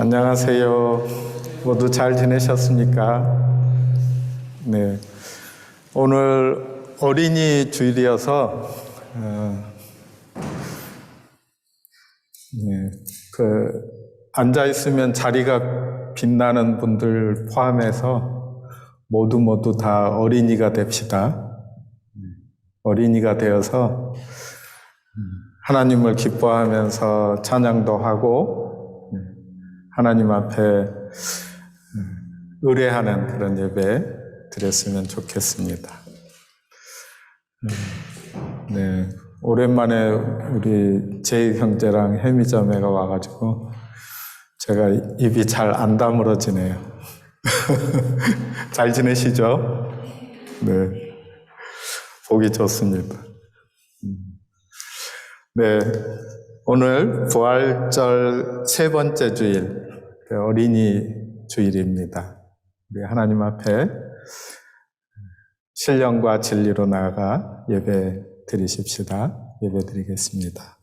안녕하세요. 모두 잘 지내셨습니까? 네. 오늘 어린이 주일이어서 앉아 있으면 자리가 빛나는 분들 포함해서 모두 다 어린이가 됩시다. 어린이가 되어서 하나님을 기뻐하면서 찬양도 하고 하나님 앞에 의뢰하는 그런 예배 드렸으면 좋겠습니다. 네, 오랜만에 우리 제이 형제랑 혜미 자매가 와가지고 제가 입이 잘 안 다물어지네요. 잘 지내시죠? 네, 보기 좋습니다. 네, 오늘 부활절 세 번째 주일, 어린이 주일입니다. 우리 하나님 앞에 신령과 진리로 나아가 예배 드리십시다. 예배 드리겠습니다.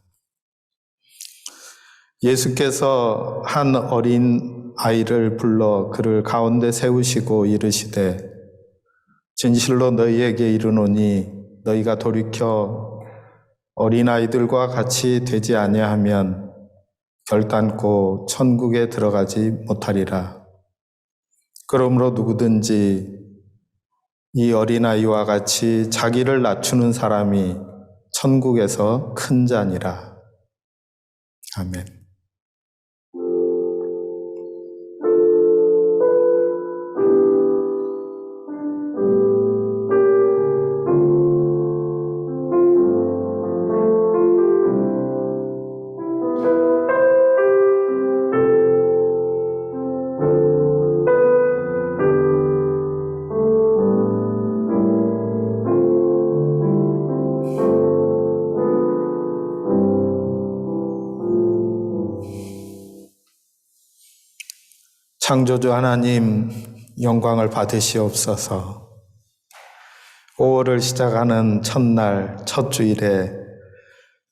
예수께서 한 어린 아이를 불러 그를 가운데 세우시고 이르시되 진실로 너희에게 이르노니 너희가 돌이켜 어린아이들과 같이 되지 아니하면 결단코 천국에 들어가지 못하리라. 그러므로 누구든지 이 어린아이와 같이 자기를 낮추는 사람이 천국에서 큰 자니라. 아멘. 창조주 하나님 영광을 받으시옵소서. 5월을 시작하는 첫날 첫 주일에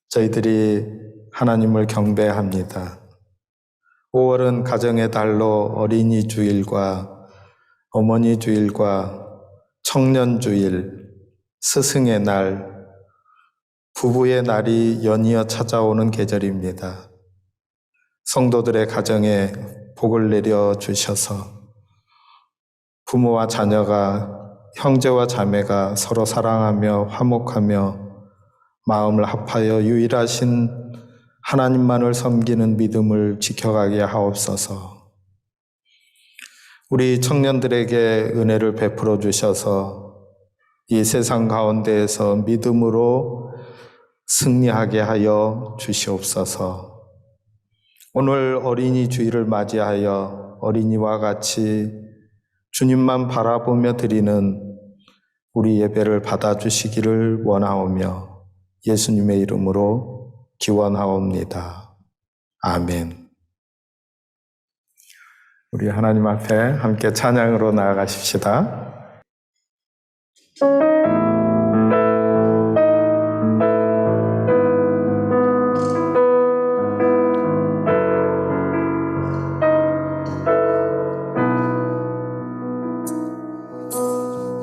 저희들이 하나님을 경배합니다. 5월은 가정의 달로 어린이 주일과 어머니 주일과 청년 주일, 스승의 날, 부부의 날이 연이어 찾아오는 계절입니다. 성도들의 가정에 복을 내려 주셔서 부모와 자녀가, 형제와 자매가 서로 사랑하며 화목하며 마음을 합하여 유일하신 하나님만을 섬기는 믿음을 지켜가게 하옵소서. 우리 청년들에게 은혜를 베풀어 주셔서 이 세상 가운데에서 믿음으로 승리하게 하여 주시옵소서. 오늘 어린이 주일을 맞이하여 어린이와 같이 주님만 바라보며 드리는 우리 예배를 받아주시기를 원하오며 예수님의 이름으로 기원하옵니다. 아멘. 우리 하나님 앞에 함께 찬양으로 나아가십시다.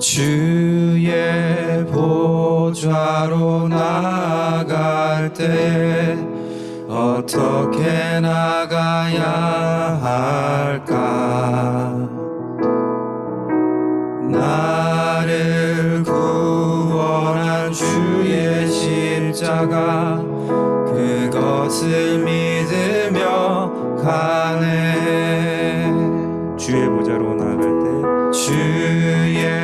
주의 보좌로 나아갈 때에 어떻게 나가야 할까? 나를 구원한 주의 십자가 그것을 믿으며 가네. 주의 보좌로 나아갈 때 주의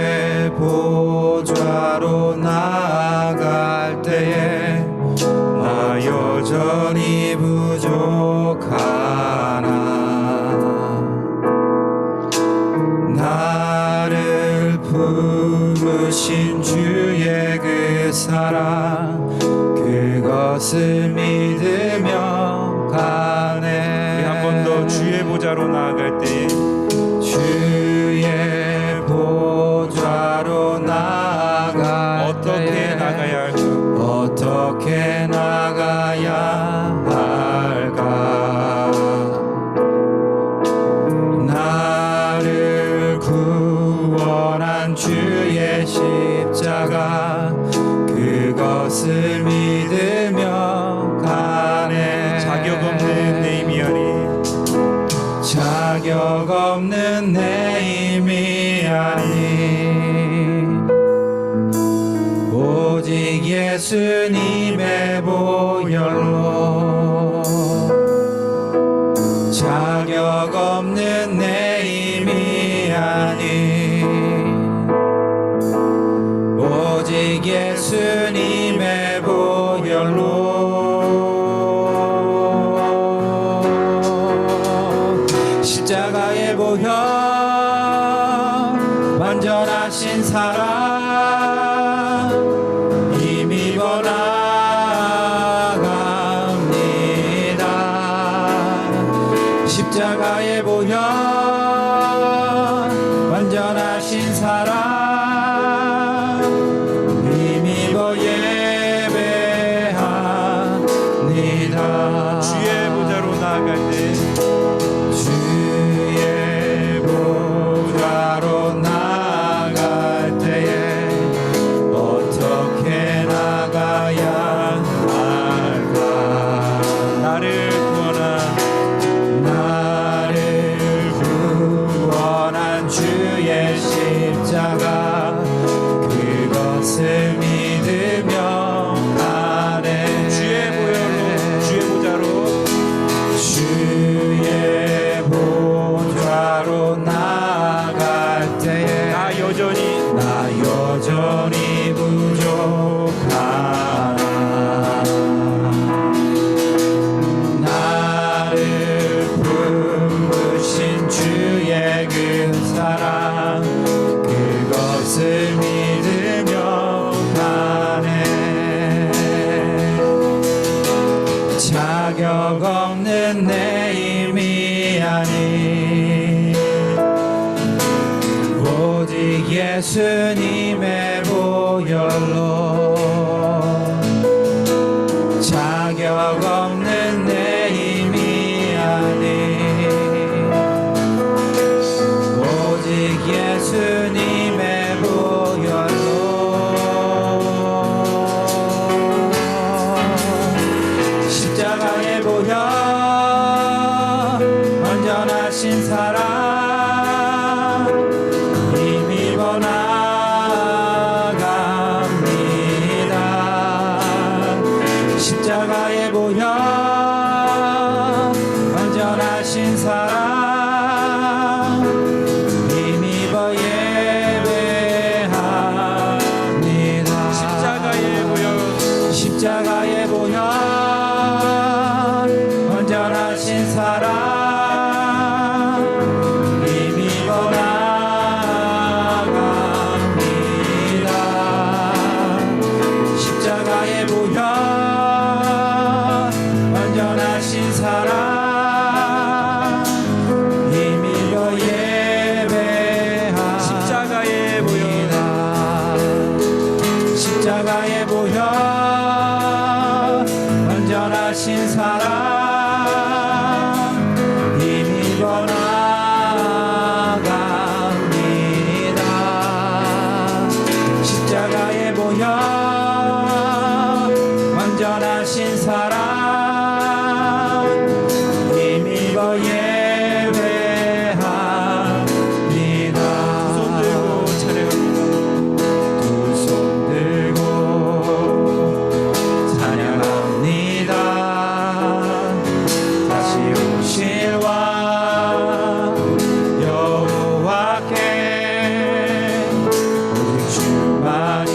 보좌로 나아갈 때에 나 여전히 부족하나. 나를 부르신 주의 그 사랑 그것을 믿으며 가네. 한 번 더 주의 보좌로 나아갈 때에 주의 보좌로 나아갈 어떻게 나가야 할까? 어떻게 나가야 할까? 십자가 그것을 믿으며 가네. 자격 없는 내 힘이 아니 자격 없는 내 힘이 아니 오직 예수님의 보혈로 자격 없는 내 힘이 아니 오직 예수님의 보혈로 십자가의 보혈 완전하신 사랑 힘입어 나갑니다. 십자가의 보혈 완전하신 사랑 힘입어 예배합니다. 주의 보좌로 나아갈 때 주의 보좌로 나아갈 때에 어떻게 나가야 할까? 나를 구원한 주의 십자가 그것을 믿으며 가네. 주의 보혈로 주의 보좌로 주의 보좌로 나아갈 때에 나 여전히 부족하나 나를 부르신 주의 그 사랑 그것을 믿으며 가네. 자격 없는 내 힘이 아니 오직 예수님의 보혈로 자격 없는 내 힘이 아니 오직 예수님의 보혈로 십자가의 보혈 완전하신 사랑 힘입어 나갑니다. 십자가의 보혈 완전하신 사랑 힘입어 예배합니다. 십자가의 보혈 완전하신 사랑 힘입어 나갑니다. 십자가의 보혈 완전하신 사랑 힘입어 예배합니다. 십자가의 보혈 십자가의 보혈 완전하신 사랑 힘입어 나갑니다. 십자가의 보혈 완전하신 사랑 힘입어 예배합니다. 손 들고 찬양합니다. 두 손 들고 찬양합니다. 다시 오실 왕 여호와께 오직 주만이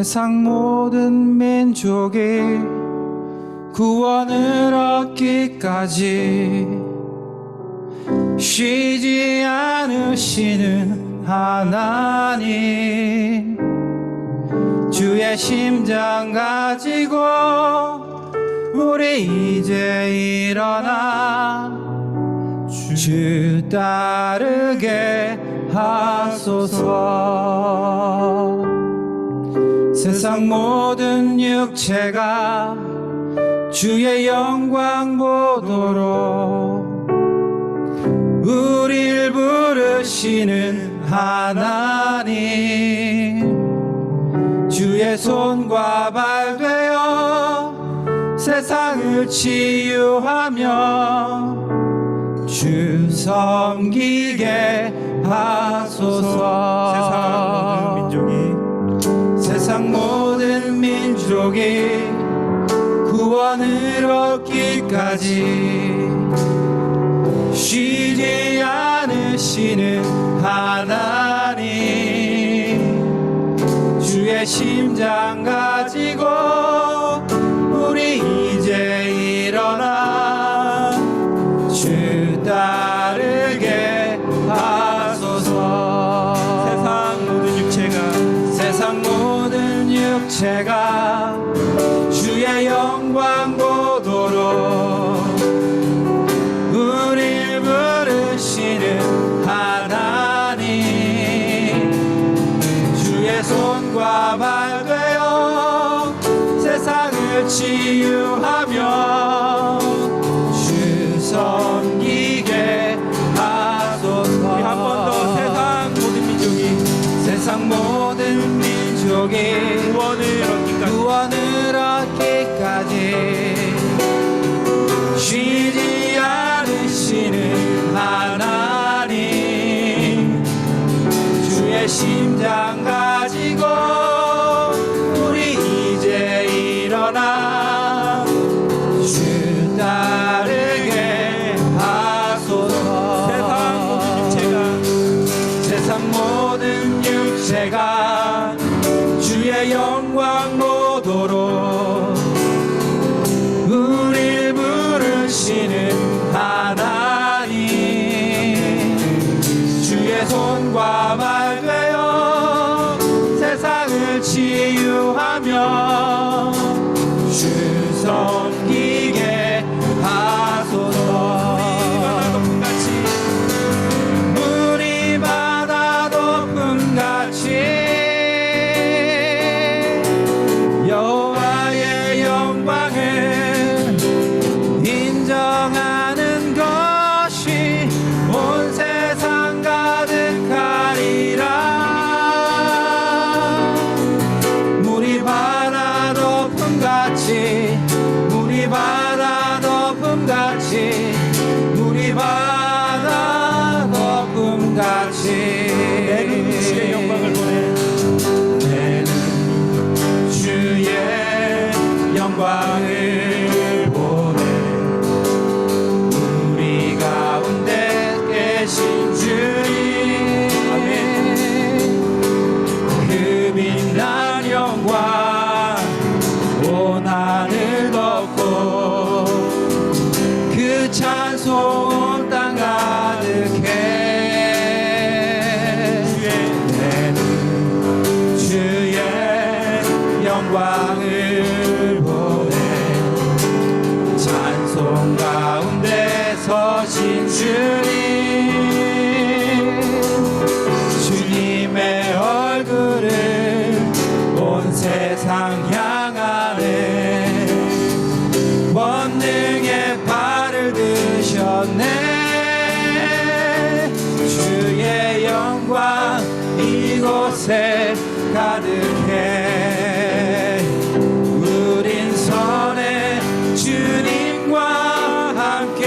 세상 모든 민족이 구원을 얻기까지 쉬지 않으시는 하나님, 주의 심장 가지고 우리 이제 일어나 주 따르게 하소서. 세상 모든 육체가 주의 영광 보도록 우릴 부르시는 하나님, 주의 손과 발 되어 세상을 치유하며 주 섬기게 하소서. 세상 모든 민족이 구원을 얻기까지 쉬지 않으시는 하나님, 주의 심장 가지고 우리 이제 일어나 주 따르게 하소서. 세상 모든 육체가 주의 영광 보도록 우릴 부르시는 하나님, 주의 손과 발 되어 세상을 치유하며 주 섬기게 하소서. 우리 한 번 더. 세상 모든 민족이 구원을 얻기까지 쉬지 않으시는 하나님, 주의 심장 가지고 우리 이제 일어나 주 따르게 하소서. 세상 모든 육체가 주의 영광 보도록 우릴 부르시는 하나님, 주의 손과 발 되어 세상을 치유하며 주 섬기게 하소서. 여호와의 영광을 인정하는 것이 온 세상 가득하리라. 물이 바다 덮음같이, 물이 바다 덮음같이, 물이 바다 덮음같이 내는 주의 영광을 보내. 영광을 보내. 우리 가운데 계신 주님, 그 빛난 영광 온 하늘 덮고 그 찬송 온 땅 가득해. 주의 영광을 보내. 찬송 가운데 서신 주님의 얼굴을 온 세상 향하네. 권능의 발을 드셨네. 주의 영광 이곳에 가득해. 우린 선해 주님과 함께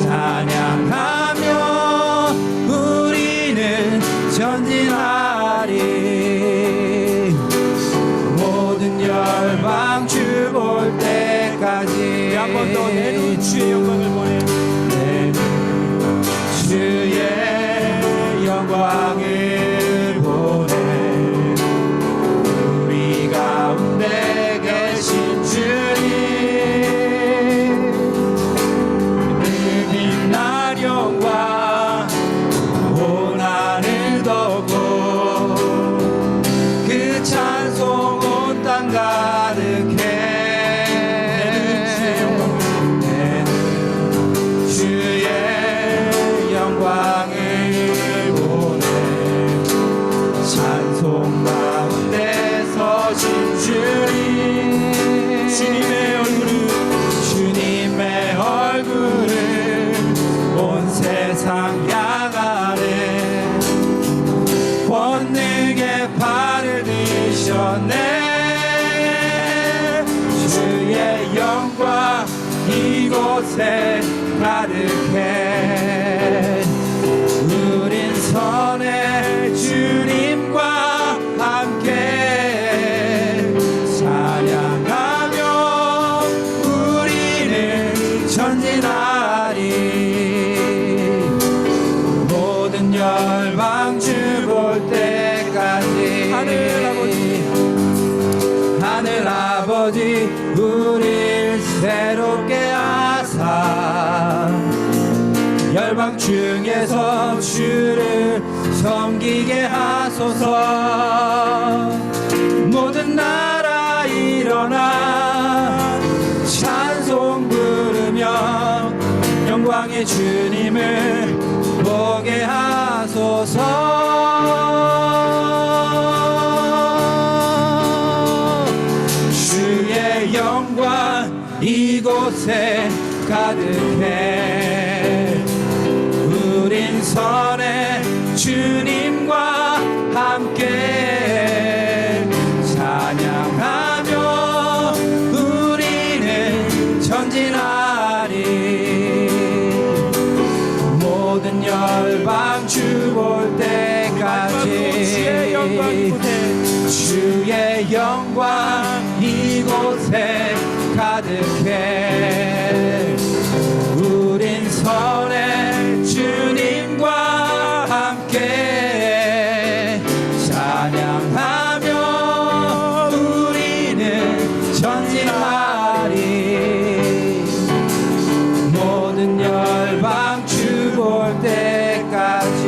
찬양하며 우리는 전진하리. 모든 열방 주 볼 때까지. 한 번 더 내는 주의 영광을 보내. 내는 주의 영광을 보내. 이곳에 가득해. 우린 선의 주님과 함께 찬양하며 우리는 전진하리. 모든 열방 주 볼 때까지 하늘 아버지 우릴 새롭게 하사 열방 중에서 주를 섬기게 하소서. 모든 나라 일어나 찬송 부르며 영광의 주님을 보게 하소서. 주의 영광 이곳에 가득해. 우린 선의 주님과 함께 찬양하며 우리는 전진하리. 모든 열방 주 볼 때까지 주의 영광 이곳에 가득해. 우린 선의 주님과 함께 찬양하며 우리는 전진하리. 모든 열방 주 볼 때까지.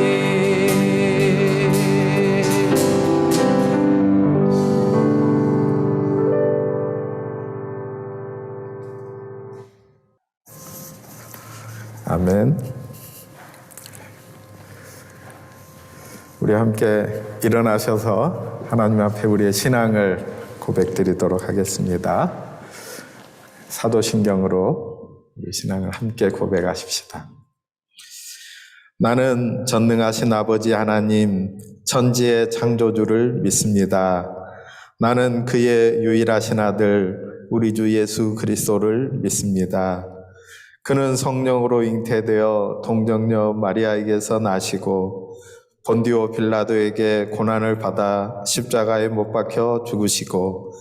아멘. 우리 함께 일어나셔서 하나님 앞에 우리의 신앙을 고백드리도록 하겠습니다. 사도신경으로 우리 신앙을 함께 고백하십시다. 나는 전능하신 아버지 하나님, 천지의 창조주를 믿습니다. 나는 그의 유일하신 아들, 우리 주 예수 그리스도를 믿습니다. 그는 성령으로 잉태되어 동정녀 마리아에게서 나시고 본디오 빌라도에게 고난을 받아 십자가에 못 박혀 죽으시고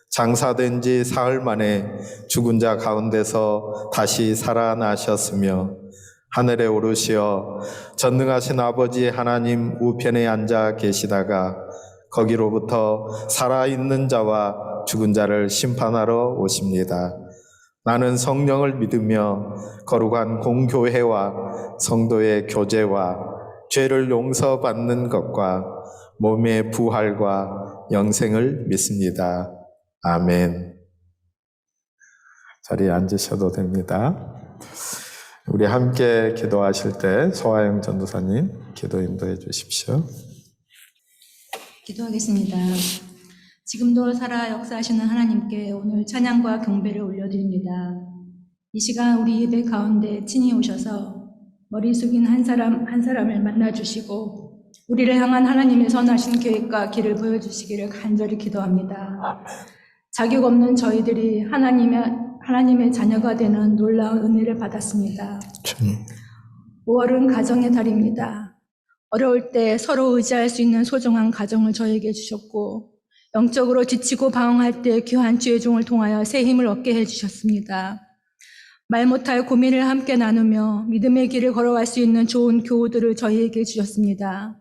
장사된 지 사흘 만에 죽은 자 가운데서 다시 살아나셨으며 하늘에 오르시어 전능하신 아버지 하나님 우편에 앉아 계시다가 거기로부터 살아있는 자와 죽은 자를 심판하러 오십니다. 나는 성령을 믿으며 거룩한 공교회와 성도의 교제와 죄를 용서받는 것과 몸의 부활과 영생을 믿습니다. 아멘. 자리에 앉으셔도 됩니다. 우리 함께 기도하실 때 소아영 전도사님 기도 인도해 주십시오. 기도하겠습니다. 지금도 살아 역사하시는 하나님께 오늘 찬양과 경배를 올려드립니다. 이 시간 우리 예배 가운데 친히 오셔서 머리 숙인 한 사람을 만나주시고 우리를 향한 하나님의 선하신 계획과 길을 보여주시기를 간절히 기도합니다. 자격 없는 저희들이 하나님의 자녀가 되는 놀라운 은혜를 받았습니다. 5월은 가정의 달입니다. 어려울 때 서로 의지할 수 있는 소중한 가정을 저에게 주셨고 영적으로 지치고 방황할 때 귀한 주의 종을 통하여 새 힘을 얻게 해주셨습니다. 말 못할 고민을 함께 나누며 믿음의 길을 걸어갈 수 있는 좋은 교우들을 저희에게 주셨습니다.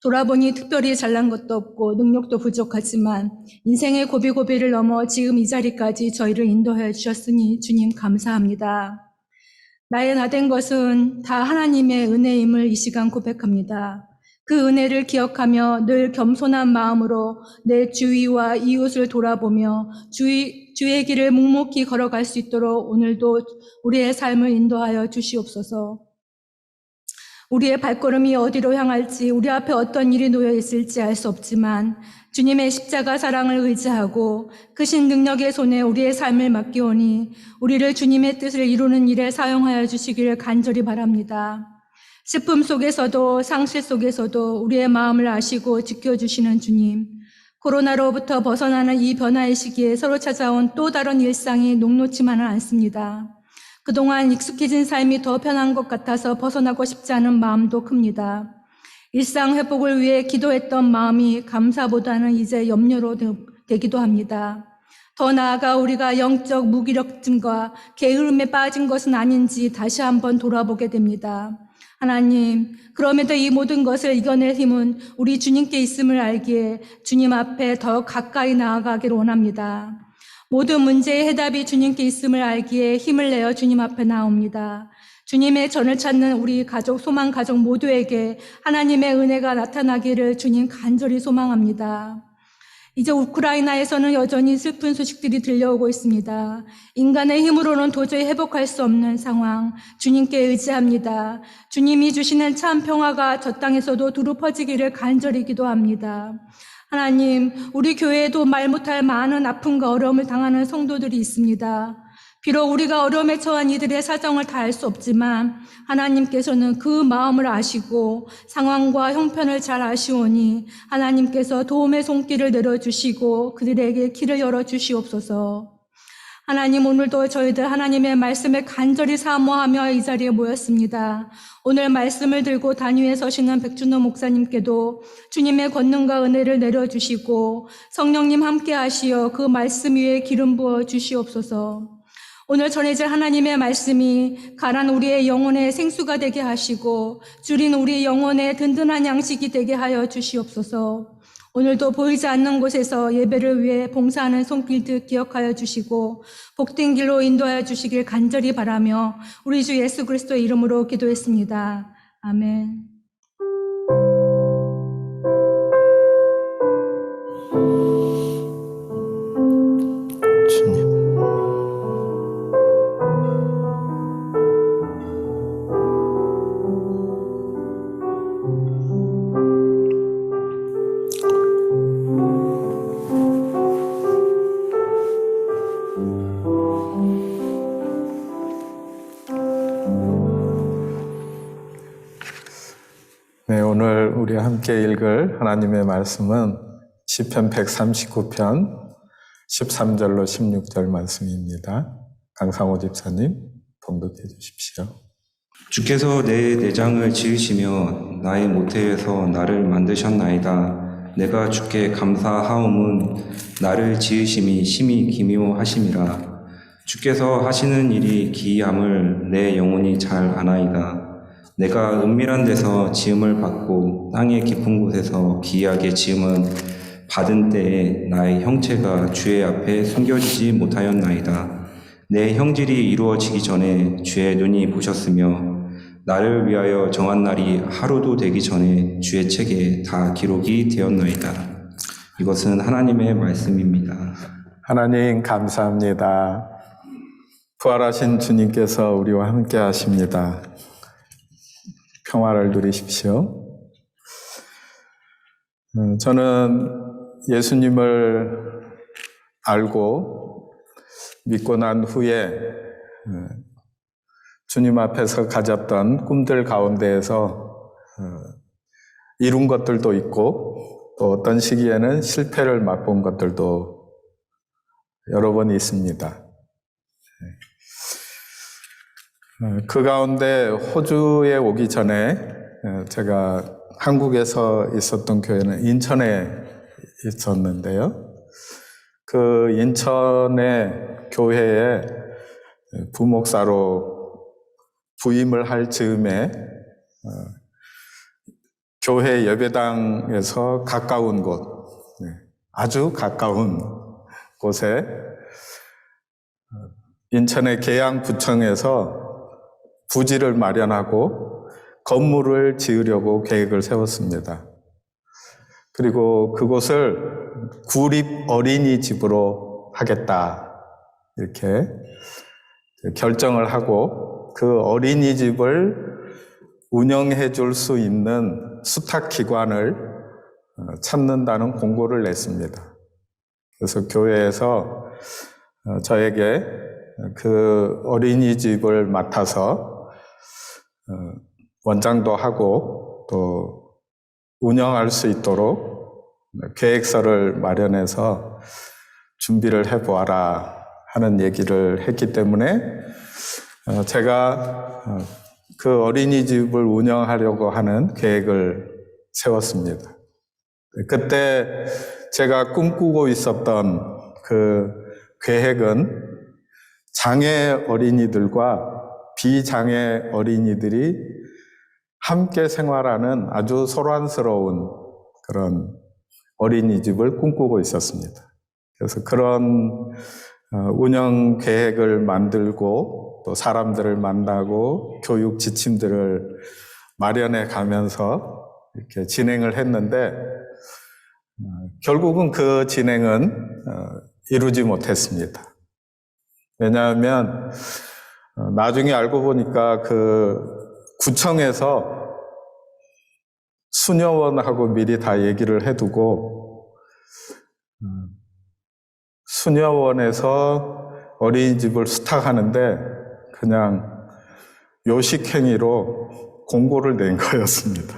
돌아보니 특별히 잘난 것도 없고 능력도 부족하지만 인생의 고비고비를 넘어 지금 이 자리까지 저희를 인도해 주셨으니 주님 감사합니다. 나의 다 된 것은 다 하나님의 은혜임을 이 시간 고백합니다. 그 은혜를 기억하며 늘 겸손한 마음으로 내 주위와 이웃을 돌아보며 주의 길을 묵묵히 걸어갈 수 있도록 오늘도 우리의 삶을 인도하여 주시옵소서. 우리의 발걸음이 어디로 향할지, 우리 앞에 어떤 일이 놓여 있을지 알 수 없지만 주님의 십자가 사랑을 의지하고 크신 능력의 손에 우리의 삶을 맡기오니 우리를 주님의 뜻을 이루는 일에 사용하여 주시기를 간절히 바랍니다. 슬픔 속에서도 상실 속에서도 우리의 마음을 아시고 지켜주시는 주님, 코로나로부터 벗어나는 이 변화의 시기에 서로 찾아온 또 다른 일상이 녹록지만은 않습니다. 그동안 익숙해진 삶이 더 편한 것 같아서 벗어나고 싶지 않은 마음도 큽니다. 일상 회복을 위해 기도했던 마음이 감사보다는 이제 염려로 되기도 합니다. 더 나아가 우리가 영적 무기력증과 게으름에 빠진 것은 아닌지 다시 한번 돌아보게 됩니다. 하나님, 그럼에도 이 모든 것을 이겨낼 힘은 우리 주님께 있음을 알기에 주님 앞에 더 가까이 나아가기를 원합니다. 모든 문제의 해답이 주님께 있음을 알기에 힘을 내어 주님 앞에 나옵니다. 주님의 전을 찾는 우리 가족, 소망 가족 모두에게 하나님의 은혜가 나타나기를 주님 간절히 소망합니다. 이제 우크라이나에서는 여전히 슬픈 소식들이 들려오고 있습니다. 인간의 힘으로는 도저히 회복할 수 없는 상황, 주님께 의지합니다. 주님이 주시는 참 평화가 저 땅에서도 두루 퍼지기를 간절히 기도합니다. 하나님, 우리 교회에도 말 못할 많은 아픔과 어려움을 당하는 성도들이 있습니다. 비록 우리가 어려움에 처한 이들의 사정을 다 알 수 없지만 하나님께서는 그 마음을 아시고 상황과 형편을 잘 아시오니 하나님께서 도움의 손길을 내려주시고 그들에게 길을 열어주시옵소서. 하나님, 오늘도 저희들 하나님의 말씀을 간절히 사모하며 이 자리에 모였습니다. 오늘 말씀을 들고 단위에 서시는 백준호 목사님께도 주님의 권능과 은혜를 내려주시고 성령님 함께 하시어 그 말씀 위에 기름 부어 주시옵소서. 오늘 전해질 하나님의 말씀이 가란 우리의 영혼의 생수가 되게 하시고 줄인 우리 영혼의 든든한 양식이 되게 하여 주시옵소서. 오늘도 보이지 않는 곳에서 예배를 위해 봉사하는 손길들 기억하여 주시고 복된 길로 인도하여 주시길 간절히 바라며 우리 주 예수 그리스도의 이름으로 기도했습니다. 아멘. 주님. 네, 오늘 우리 함께 읽을 하나님의 말씀은 시편 139편 13절로 16절 말씀입니다. 강상호 집사님 봉독해 주십시오. 주께서 내 내장을 지으시며 나의 모태에서 나를 만드셨나이다. 내가 주께 감사하옴은 나를 지으심이 심히 기묘하심이라. 주께서 하시는 일이 기이함을 내 영혼이 잘 아나이다. 내가 은밀한 데서 지음을 받고 땅의 깊은 곳에서 기이하게 지음은 받은 때에 나의 형체가 주의 앞에 숨겨지지 못하였나이다. 내 형질이 이루어지기 전에 주의 눈이 보셨으며 나를 위하여 정한 날이 하루도 되기 전에 주의 책에 다 기록이 되었나이다. 이것은 하나님의 말씀입니다. 하나님 감사합니다. 부활하신 주님께서 우리와 함께 하십니다. 평화를 누리십시오. 저는 예수님을 알고 믿고 난 후에 주님 앞에서 가졌던 꿈들 가운데에서 이룬 것들도 있고 또 어떤 시기에는 실패를 맛본 것들도 여러 번 있습니다. 그 가운데 호주에 오기 전에 제가 한국에서 있었던 교회는 인천에 있었는데요. 그 인천의 교회에 부목사로 부임을 할 즈음에 교회 예배당에서 가까운 곳, 아주 가까운 곳에 인천의 계양구청에서 부지를 마련하고 건물을 지으려고 계획을 세웠습니다. 그리고 그곳을 구립 어린이집으로 하겠다 이렇게 결정을 하고 그 어린이집을 운영해 줄 수 있는 수탁기관을 찾는다는 공고를 냈습니다. 그래서 교회에서 저에게 그 어린이집을 맡아서 원장도 하고 또 운영할 수 있도록 계획서를 마련해서 준비를 해보아라 하는 얘기를 했기 때문에 제가 그 어린이집을 운영하려고 하는 계획을 세웠습니다. 그때 제가 꿈꾸고 있었던 그 계획은 장애 어린이들과 비장애 어린이들이 함께 생활하는 아주 소란스러운 그런 어린이집을 꿈꾸고 있었습니다. 그래서 그런 운영 계획을 만들고 또 사람들을 만나고 교육 지침들을 마련해 가면서 이렇게 진행을 했는데 결국은 그 진행은 이루지 못했습니다. 왜냐하면 나중에 알고 보니까 그 구청에서 수녀원하고 미리 다 얘기를 해두고 수녀원에서 어린이집을 수탁하는데 그냥 요식행위로 공고를 낸 거였습니다.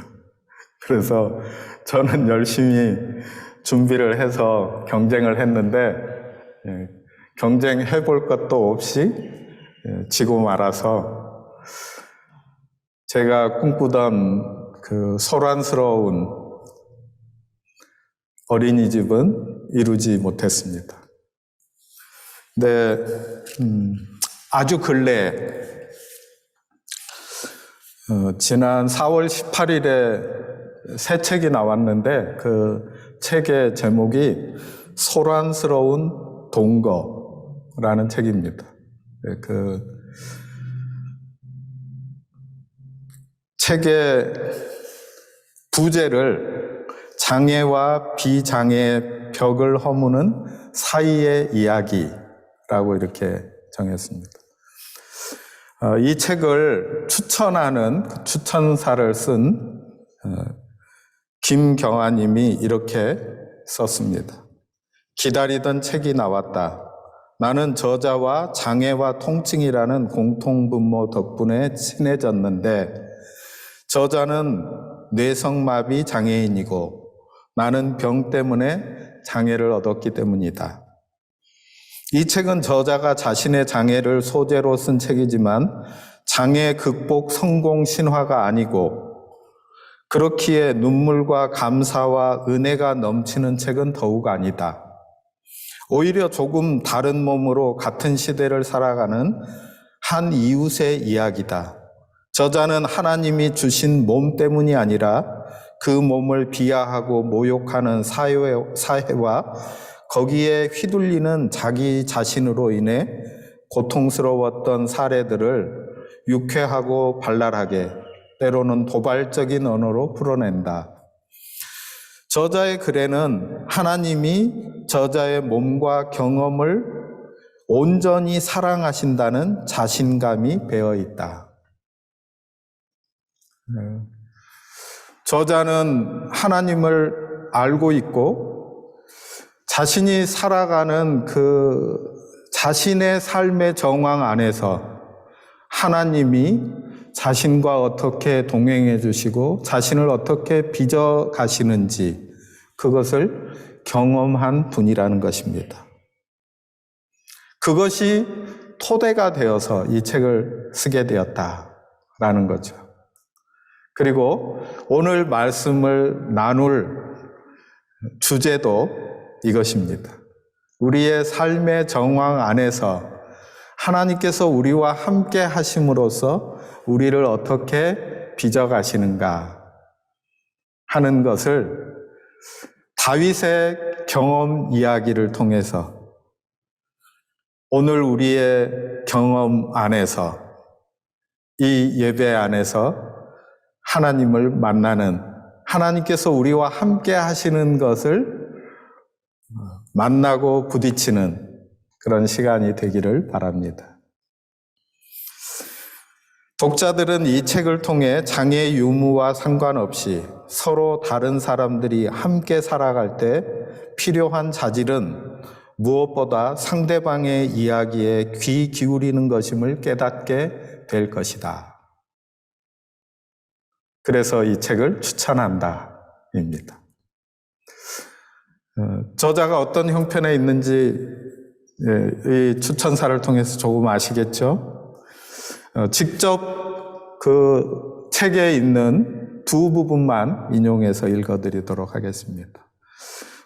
그래서 저는 열심히 준비를 해서 경쟁을 했는데 경쟁해 볼 것도 없이 지고 말아서 제가 꿈꾸던 그 소란스러운 어린이집은 이루지 못했습니다. 근데 아주 근래에 지난 4월 18일에 새 책이 나왔는데 그 책의 제목이 소란스러운 동거라는 책입니다. 그 책의 부제를 장애와 비장애의 벽을 허무는 사이의 이야기라고 이렇게 정했습니다. 이 책을 추천하는 추천사를 쓴 김경아님이 이렇게 썼습니다. 기다리던 책이 나왔다. 나는 저자와 장애와 통증이라는 공통분모 덕분에 친해졌는데 저자는 뇌성마비 장애인이고 나는 병 때문에 장애를 얻었기 때문이다. 이 책은 저자가 자신의 장애를 소재로 쓴 책이지만 장애 극복 성공 신화가 아니고 그렇기에 눈물과 감사와 은혜가 넘치는 책은 더욱 아니다. 오히려 조금 다른 몸으로 같은 시대를 살아가는 한 이웃의 이야기다. 저자는 하나님이 주신 몸 때문이 아니라 그 몸을 비하하고 모욕하는 사회와 거기에 휘둘리는 자기 자신으로 인해 고통스러웠던 사례들을 유쾌하고 발랄하게 때로는 도발적인 언어로 풀어낸다. 저자의 글에는 하나님이 저자의 몸과 경험을 온전히 사랑하신다는 자신감이 배어 있다. 저자는 하나님을 알고 있고 자신이 살아가는 그 자신의 삶의 정황 안에서 하나님이 자신과 어떻게 동행해 주시고 자신을 어떻게 빚어 가시는지 그것을 경험한 분이라는 것입니다. 그것이 토대가 되어서 이 책을 쓰게 되었다라는 거죠. 그리고 오늘 말씀을 나눌 주제도 이것입니다. 우리의 삶의 정황 안에서 하나님께서 우리와 함께 하심으로써 우리를 어떻게 빚어가시는가 하는 것을 다윗의 경험 이야기를 통해서 오늘 우리의 경험 안에서 이 예배 안에서 하나님을 만나는 하나님께서 우리와 함께 하시는 것을 만나고 부딪히는 그런 시간이 되기를 바랍니다. 독자들은 이 책을 통해 장애 유무와 상관없이 서로 다른 사람들이 함께 살아갈 때 필요한 자질은 무엇보다 상대방의 이야기에 귀 기울이는 것임을 깨닫게 될 것이다. 그래서 이 책을 추천한다 입니다. 저자가 어떤 형편에 있는지 이 추천사를 통해서 조금 아시겠죠? 직접 그 책에 있는 두 부분만 인용해서 읽어드리도록 하겠습니다.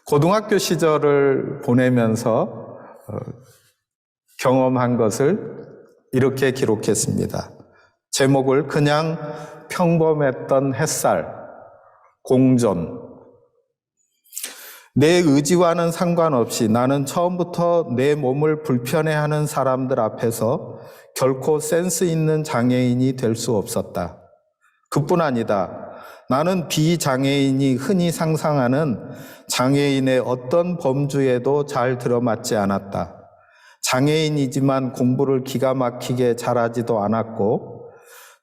고등학교 시절을 보내면서 경험한 것을 이렇게 기록했습니다. 제목을 그냥 평범했던 햇살, 공존. 내 의지와는 상관없이 나는 처음부터 내 몸을 불편해하는 사람들 앞에서 결코 센스 있는 장애인이 될 수 없었다. 그뿐 아니다. 나는 비장애인이 흔히 상상하는 장애인의 어떤 범주에도 잘 들어맞지 않았다. 장애인이지만 공부를 기가 막히게 잘하지도 않았고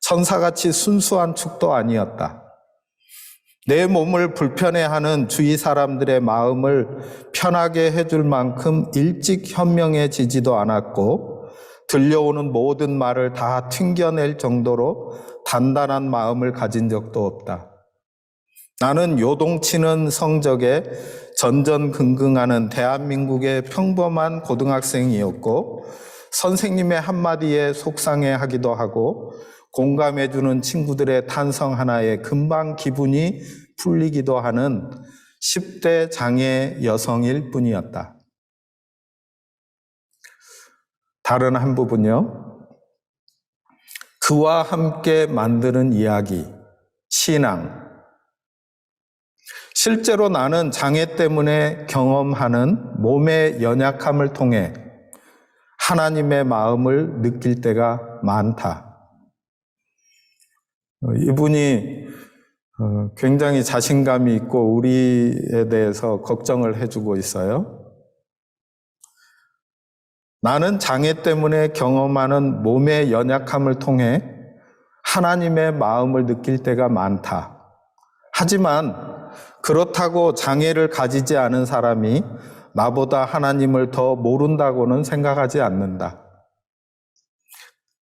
천사같이 순수한 축도 아니었다. 내 몸을 불편해하는 주위 사람들의 마음을 편하게 해줄 만큼 일찍 현명해지지도 않았고 들려오는 모든 말을 다 튕겨낼 정도로 단단한 마음을 가진 적도 없다. 나는 요동치는 성적에 전전긍긍하는 대한민국의 평범한 고등학생이었고 선생님의 한마디에 속상해하기도 하고 공감해주는 친구들의 탄성 하나에 금방 기분이 풀리기도 하는 10대 장애 여성일 뿐이었다. 다른 한 부분요. 그와 함께 만드는 이야기, 신앙. 실제로 나는 장애 때문에 경험하는 몸의 연약함을 통해 하나님의 마음을 느낄 때가 많다. 이분이 굉장히 자신감이 있고 우리에 대해서 걱정을 해주고 있어요. 나는 장애 때문에 경험하는 몸의 연약함을 통해 하나님의 마음을 느낄 때가 많다. 하지만 그렇다고 장애를 가지지 않은 사람이 나보다 하나님을 더 모른다고는 생각하지 않는다.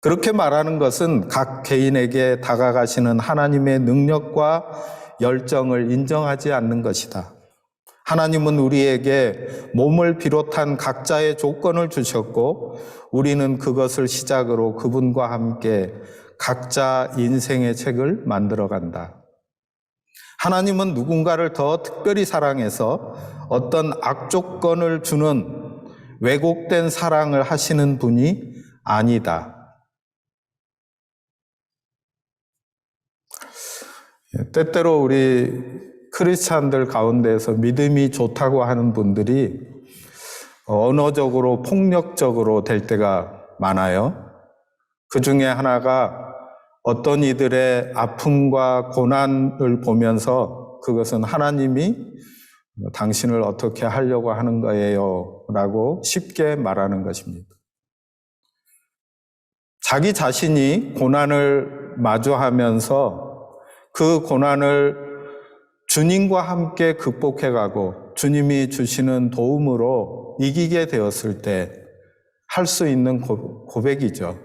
그렇게 말하는 것은 각 개인에게 다가가시는 하나님의 능력과 열정을 인정하지 않는 것이다. 하나님은 우리에게 몸을 비롯한 각자의 조건을 주셨고 우리는 그것을 시작으로 그분과 함께 각자 인생의 책을 만들어간다. 하나님은 누군가를 더 특별히 사랑해서 어떤 악조건을 주는 왜곡된 사랑을 하시는 분이 아니다. 때때로 우리 크리스찬들 가운데서 믿음이 좋다고 하는 분들이 언어적으로 폭력적으로 될 때가 많아요. 그 중에 하나가 어떤 이들의 아픔과 고난을 보면서 그것은 하나님이 당신을 어떻게 하려고 하는 거예요 라고 쉽게 말하는 것입니다. 자기 자신이 고난을 마주하면서 그 고난을 주님과 함께 극복해가고 주님이 주시는 도움으로 이기게 되었을 때 할 수 있는 고백이죠.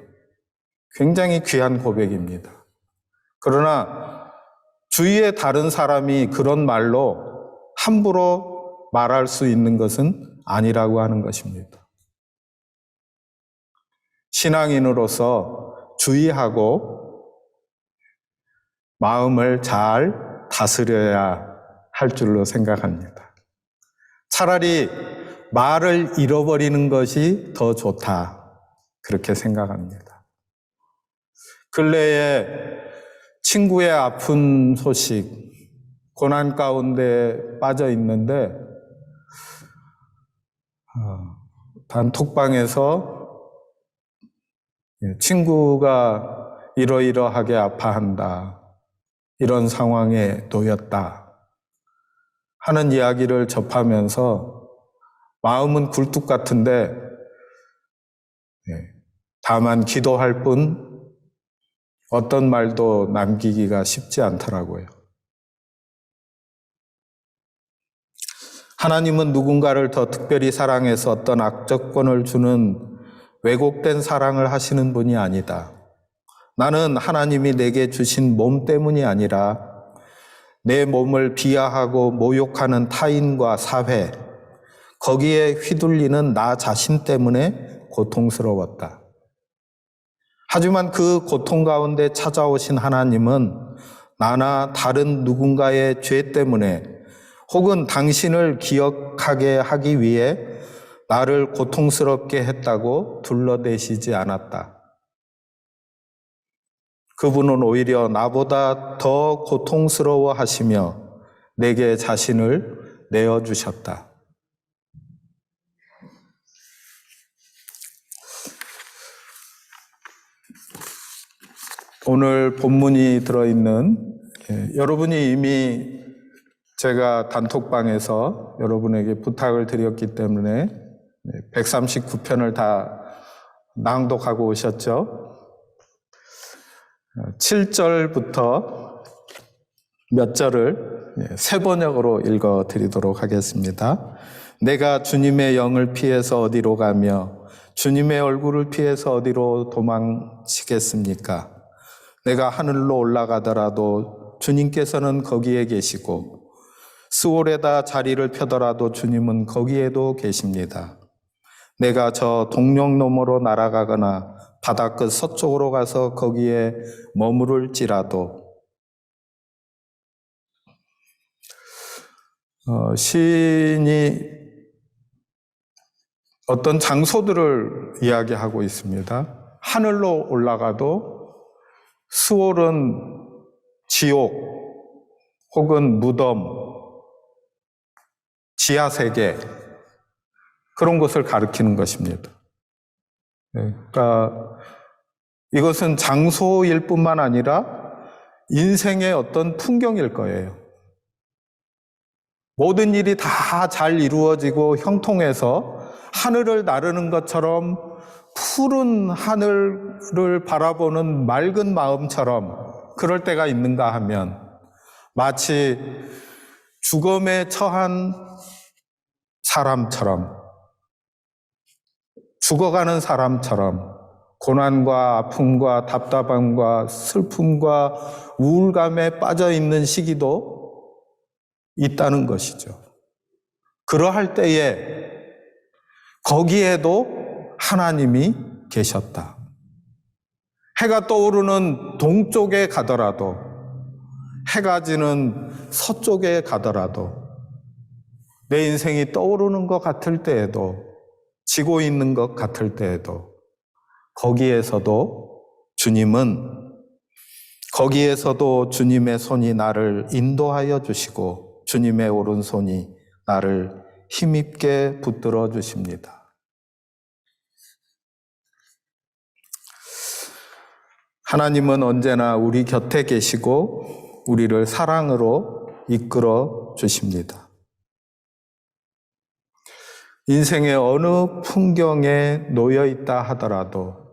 굉장히 귀한 고백입니다. 그러나 주위의 다른 사람이 그런 말로 함부로 말할 수 있는 것은 아니라고 하는 것입니다. 신앙인으로서 주의하고 마음을 잘 다스려야 할 줄로 생각합니다. 차라리 말을 잃어버리는 것이 더 좋다. 그렇게 생각합니다. 근래에 친구의 아픈 소식, 고난 가운데 빠져 있는데 단톡방에서 친구가 이러이러하게 아파한다. 이런 상황에 놓였다 하는 이야기를 접하면서 마음은 굴뚝 같은데 다만 기도할 뿐 어떤 말도 남기기가 쉽지 않더라고요. 하나님은 누군가를 더 특별히 사랑해서 어떤 악조건을 주는 왜곡된 사랑을 하시는 분이 아니다. 나는 하나님이 내게 주신 몸 때문이 아니라 내 몸을 비하하고 모욕하는 타인과 사회, 거기에 휘둘리는 나 자신 때문에 고통스러웠다. 하지만 그 고통 가운데 찾아오신 하나님은 나나 다른 누군가의 죄 때문에 혹은 당신을 기억하게 하기 위해 나를 고통스럽게 했다고 둘러대시지 않았다. 그분은 오히려 나보다 더 고통스러워 하시며 내게 자신을 내어주셨다. 오늘 본문이 들어있는 여러분이 이미 제가 단톡방에서 여러분에게 부탁을 드렸기 때문에 139편을 다 낭독하고 오셨죠? 7절부터 몇 절을 세 번역으로 읽어드리도록 하겠습니다. 내가 주님의 영을 피해서 어디로 가며 주님의 얼굴을 피해서 어디로 도망치겠습니까? 내가 하늘로 올라가더라도 주님께서는 거기에 계시고 스올에다 자리를 펴더라도 주님은 거기에도 계십니다. 내가 저 동력 너머로 날아가거나 바다 끝 서쪽으로 가서 거기에 머무를지라도 시인이 어떤 장소들을 이야기하고 있습니다. 하늘로 올라가도 스올은 지옥 혹은 무덤, 지하세계 그런 것을 가리키는 것입니다. 그러니까 이것은 장소일 뿐만 아니라 인생의 어떤 풍경일 거예요. 모든 일이 다 잘 이루어지고 형통해서 하늘을 나르는 것처럼 푸른 하늘을 바라보는 맑은 마음처럼 그럴 때가 있는가 하면 마치 죽음에 처한 사람처럼 죽어가는 사람처럼 고난과 아픔과 답답함과 슬픔과 우울감에 빠져 있는 시기도 있다는 것이죠. 그러할 때에 거기에도 하나님이 계셨다. 해가 떠오르는 동쪽에 가더라도 해가 지는 서쪽에 가더라도 내 인생이 떠오르는 것 같을 때에도 지고 있는 것 같을 때에도 거기에서도 주님의 손이 나를 인도하여 주시고 주님의 오른손이 나를 힘있게 붙들어 주십니다. 하나님은 언제나 우리 곁에 계시고 우리를 사랑으로 이끌어 주십니다. 인생의 어느 풍경에 놓여 있다 하더라도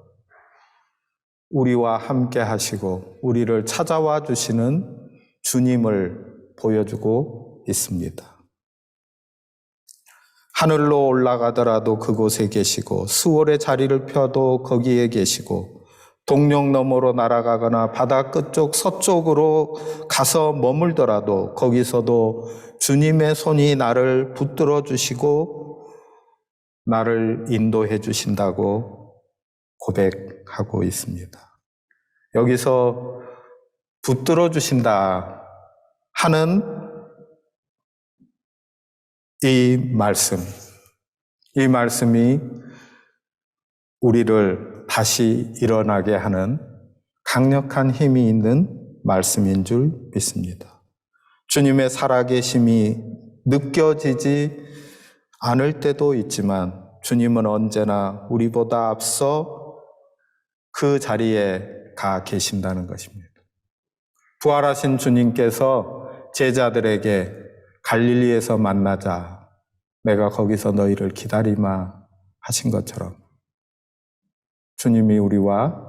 우리와 함께 하시고 우리를 찾아와 주시는 주님을 보여주고 있습니다. 하늘로 올라가더라도 그곳에 계시고 스올의 자리를 펴도 거기에 계시고 동력 너머로 날아가거나 바다 끝쪽 서쪽으로 가서 머물더라도 거기서도 주님의 손이 나를 붙들어 주시고 나를 인도해 주신다고 고백하고 있습니다. 여기서 붙들어 주신다 하는 이 말씀이 우리를 다시 일어나게 하는 강력한 힘이 있는 말씀인 줄 믿습니다. 주님의 살아계심이 느껴지지 않을 때도 있지만 주님은 언제나 우리보다 앞서 그 자리에 가 계신다는 것입니다. 부활하신 주님께서 제자들에게 갈릴리에서 만나자, 내가 거기서 너희를 기다리마 하신 것처럼 주님이 우리와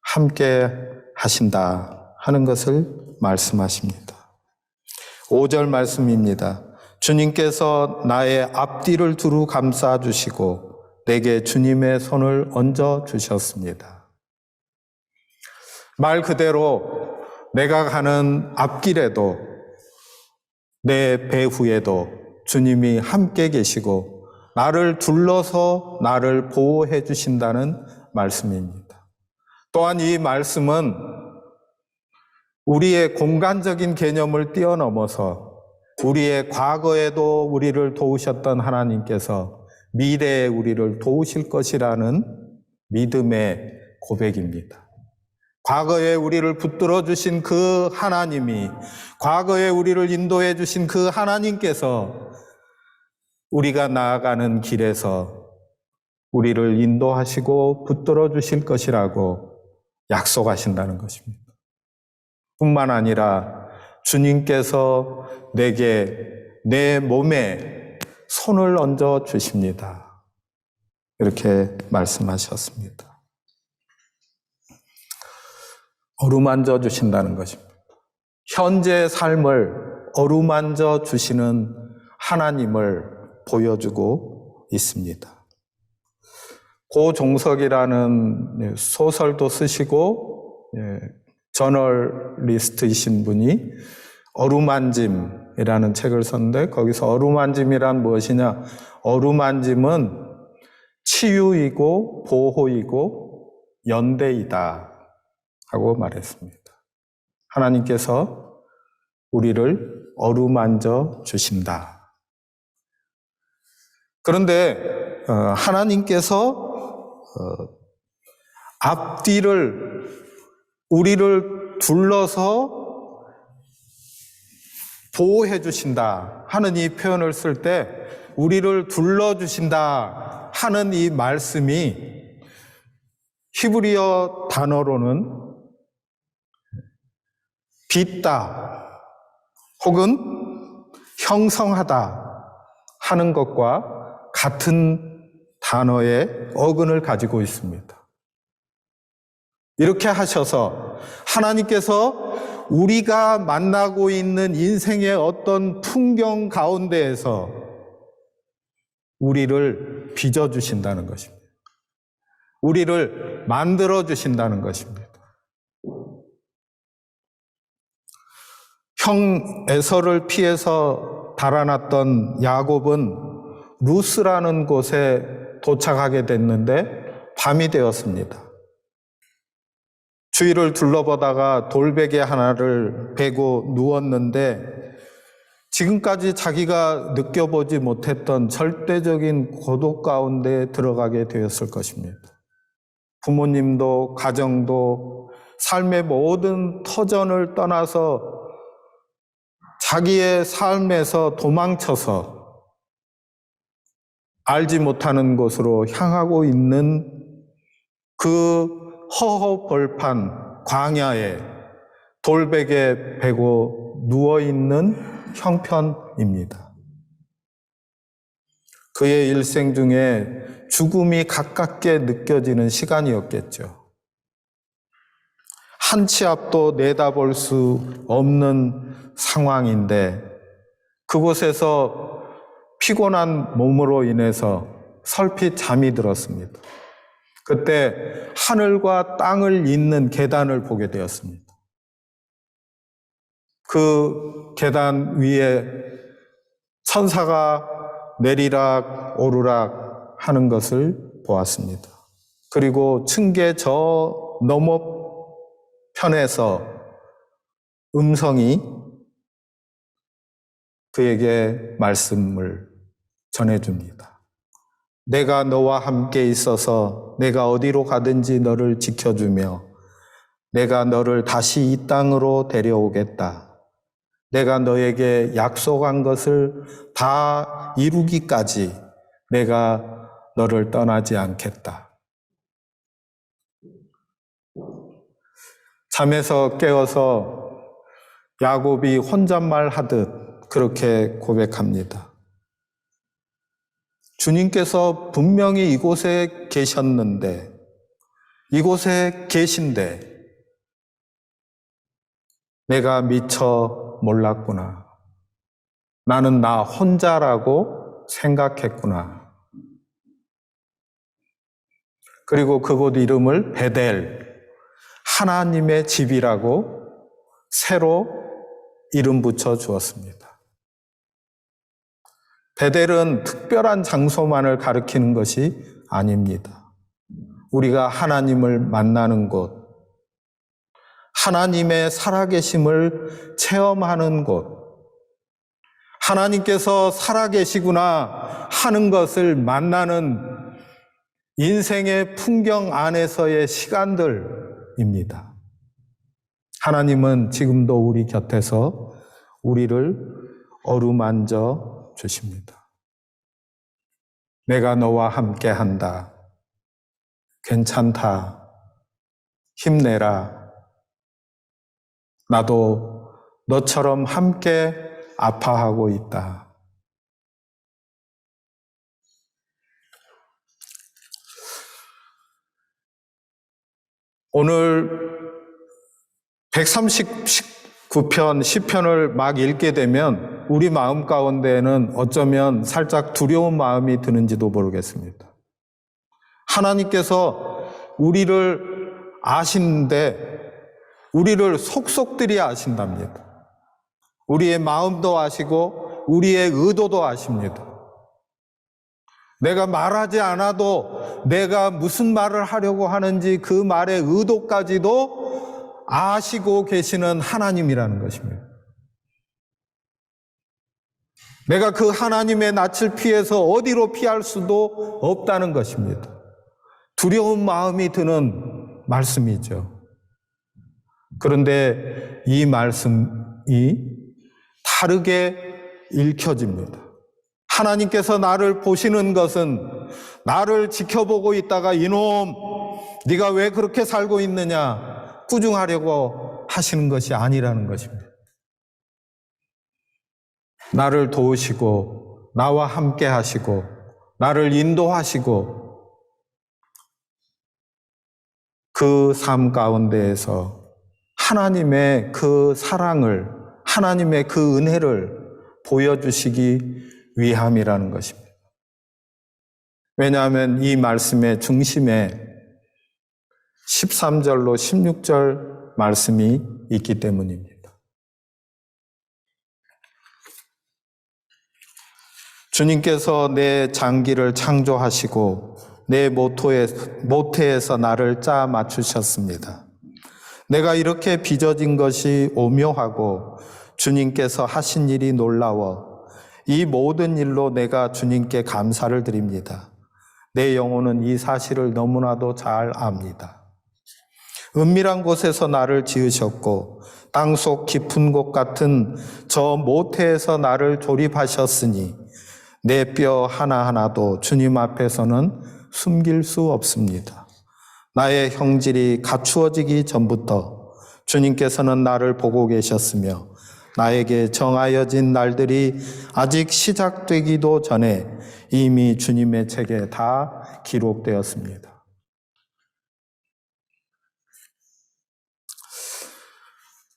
함께 하신다 하는 것을 말씀하십니다. 5절 말씀입니다. 주님께서 나의 앞뒤를 두루 감싸주시고 내게 주님의 손을 얹어 주셨습니다. 말 그대로 내가 가는 앞길에도 내 배후에도 주님이 함께 계시고 나를 둘러서 나를 보호해 주신다는 말씀입니다. 또한 이 말씀은 우리의 공간적인 개념을 뛰어넘어서 우리의 과거에도 우리를 도우셨던 하나님께서 미래에 우리를 도우실 것이라는 믿음의 고백입니다. 과거에 우리를 붙들어 주신 그 하나님이, 과거에 우리를 인도해 주신 그 하나님께서 우리가 나아가는 길에서 우리를 인도하시고 붙들어 주실 것이라고 약속하신다는 것입니다. 뿐만 아니라 주님께서 내게 내 몸에 손을 얹어 주십니다. 이렇게 말씀하셨습니다. 어루만져 주신다는 것입니다. 현재 삶을 어루만져 주시는 하나님을 보여주고 있습니다. 고종석이라는 소설도 쓰시고 저널리스트이신 분이 어루만짐이라는 책을 썼는데 거기서 어루만짐이란 무엇이냐? 어루만짐은 치유이고 보호이고 연대이다 하고 말했습니다. 하나님께서 우리를 어루만져 주신다. 그런데 하나님께서 앞뒤를 우리를 둘러서 보호해 주신다 하는 이 표현을 쓸 때 우리를 둘러주신다 하는 이 말씀이 히브리어 단어로는 빚다 혹은 형성하다 하는 것과 같은 단어의 어근을 가지고 있습니다. 이렇게 하셔서 하나님께서 우리가 만나고 있는 인생의 어떤 풍경 가운데에서 우리를 빚어주신다는 것입니다. 우리를 만들어주신다는 것입니다. 형 에서를 피해서 달아났던 야곱은 루스라는 곳에 도착하게 됐는데 밤이 되었습니다. 주위를 둘러보다가 돌베개 하나를 베고 누웠는데 지금까지 자기가 느껴보지 못했던 절대적인 고독 가운데 들어가게 되었을 것입니다. 부모님도 가정도 삶의 모든 터전을 떠나서 자기의 삶에서 도망쳐서 알지 못하는 곳으로 향하고 있는 그 허허벌판 광야에 돌베개 베고 누워있는 형편입니다. 그의 일생 중에 죽음이 가깝게 느껴지는 시간이었겠죠. 한 치 앞도 내다볼 수 없는 상황인데 그곳에서 피곤한 몸으로 인해서 설핏 잠이 들었습니다. 그때 하늘과 땅을 잇는 계단을 보게 되었습니다. 그 계단 위에 천사가 내리락 오르락 하는 것을 보았습니다. 그리고 층계 저 너머 편에서 음성이 그에게 말씀을 전해줍니다. 내가 너와 함께 있어서 내가 어디로 가든지 너를 지켜주며 내가 너를 다시 이 땅으로 데려오겠다. 내가 너에게 약속한 것을 다 이루기까지 내가 너를 떠나지 않겠다. 잠에서 깨어서 야곱이 혼잣말 하듯 그렇게 고백합니다. 주님께서 분명히 이곳에 계셨는데, 이곳에 계신데, 내가 미처 몰랐구나. 나는 나 혼자라고 생각했구나. 그리고 그곳 이름을 베델, 하나님의 집이라고 새로 이름 붙여 주었습니다. 베델은 특별한 장소만을 가리키는 것이 아닙니다. 우리가 하나님을 만나는 곳, 하나님의 살아계심을 체험하는 곳, 하나님께서 살아계시구나 하는 것을 만나는 인생의 풍경 안에서의 시간들입니다. 하나님은 지금도 우리 곁에서 우리를 어루만져 주십니다. 내가 너와 함께 한다. 괜찮다. 힘내라. 나도 너처럼 함께 아파하고 있다. 오늘 139편 시편을 막 읽게 되면 우리 마음 가운데에는 어쩌면 살짝 두려운 마음이 드는지도 모르겠습니다. 하나님께서 우리를 아시는데 우리를 속속들이 아신답니다. 우리의 마음도 아시고 우리의 의도도 아십니다. 내가 말하지 않아도 내가 무슨 말을 하려고 하는지 그 말의 의도까지도 아시고 계시는 하나님이라는 것입니다. 내가 그 하나님의 낯을 피해서 어디로 피할 수도 없다는 것입니다. 두려운 마음이 드는 말씀이죠. 그런데 이 말씀이 다르게 읽혀집니다. 하나님께서 나를 보시는 것은 나를 지켜보고 있다가 이놈, 네가 왜 그렇게 살고 있느냐 꾸중하려고 하시는 것이 아니라는 것입니다. 나를 도우시고 나와 함께 하시고 나를 인도하시고 그 삶 가운데에서 하나님의 그 사랑을, 하나님의 그 은혜를 보여주시기 위함이라는 것입니다. 왜냐하면 이 말씀의 중심에 13절로 16절 말씀이 있기 때문입니다. 주님께서 내 장기를 창조하시고 내 모태에서 나를 짜 맞추셨습니다. 내가 이렇게 빚어진 것이 오묘하고 주님께서 하신 일이 놀라워 이 모든 일로 내가 주님께 감사를 드립니다. 내 영혼은 이 사실을 너무나도 잘 압니다. 은밀한 곳에서 나를 지으셨고 땅속 깊은 곳 같은 저 모태에서 나를 조립하셨으니 내 뼈 하나하나도 주님 앞에서는 숨길 수 없습니다. 나의 형질이 갖추어지기 전부터 주님께서는 나를 보고 계셨으며 나에게 정하여진 날들이 아직 시작되기도 전에 이미 주님의 책에 다 기록되었습니다.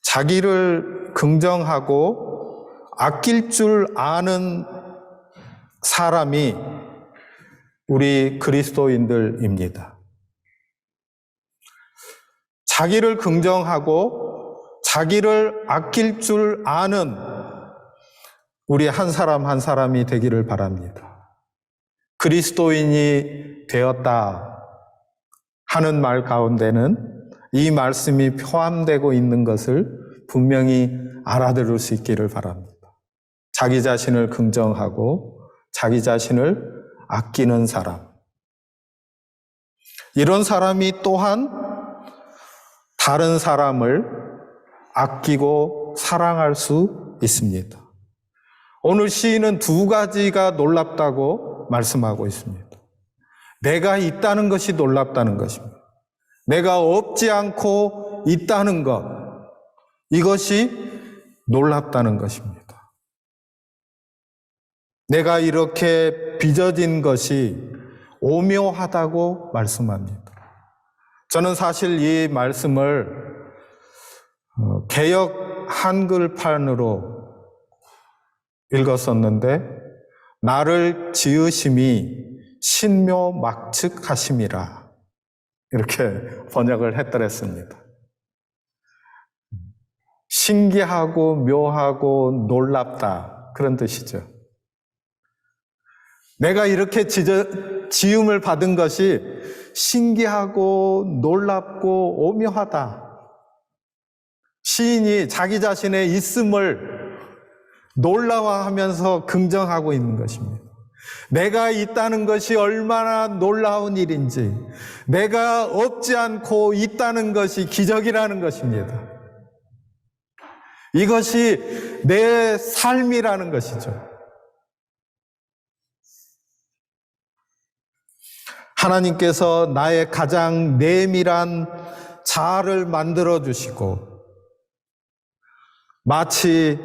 자기를 긍정하고 아낄 줄 아는 사람이 우리 그리스도인들입니다. 자기를 긍정하고 자기를 아낄 줄 아는 우리 한 사람 한 사람이 되기를 바랍니다. 그리스도인이 되었다 하는 말 가운데는 이 말씀이 포함되고 있는 것을 분명히 알아들을 수 있기를 바랍니다. 자기 자신을 긍정하고 자기 자신을 아끼는 사람. 이런 사람이 또한 다른 사람을 아끼고 사랑할 수 있습니다. 오늘 시인은 두 가지가 놀랍다고 말씀하고 있습니다. 내가 있다는 것이 놀랍다는 것입니다. 내가 없지 않고 있다는 것, 이것이 놀랍다는 것입니다. 내가 이렇게 빚어진 것이 오묘하다고 말씀합니다. 저는 사실 이 말씀을 개역 한글판으로 읽었었는데 나를 지으심이 신묘막측하심이라 이렇게 번역을 했더랬습니다. 신기하고 묘하고 놀랍다 그런 뜻이죠. 내가 이렇게 지음을 받은 것이 신기하고 놀랍고 오묘하다. 시인이 자기 자신의 있음을 놀라워하면서 긍정하고 있는 것입니다. 내가 있다는 것이 얼마나 놀라운 일인지, 내가 없지 않고 있다는 것이 기적이라는 것입니다. 이것이 내 삶이라는 것이죠. 하나님께서 나의 가장 내밀한 자아를 만들어 주시고, 마치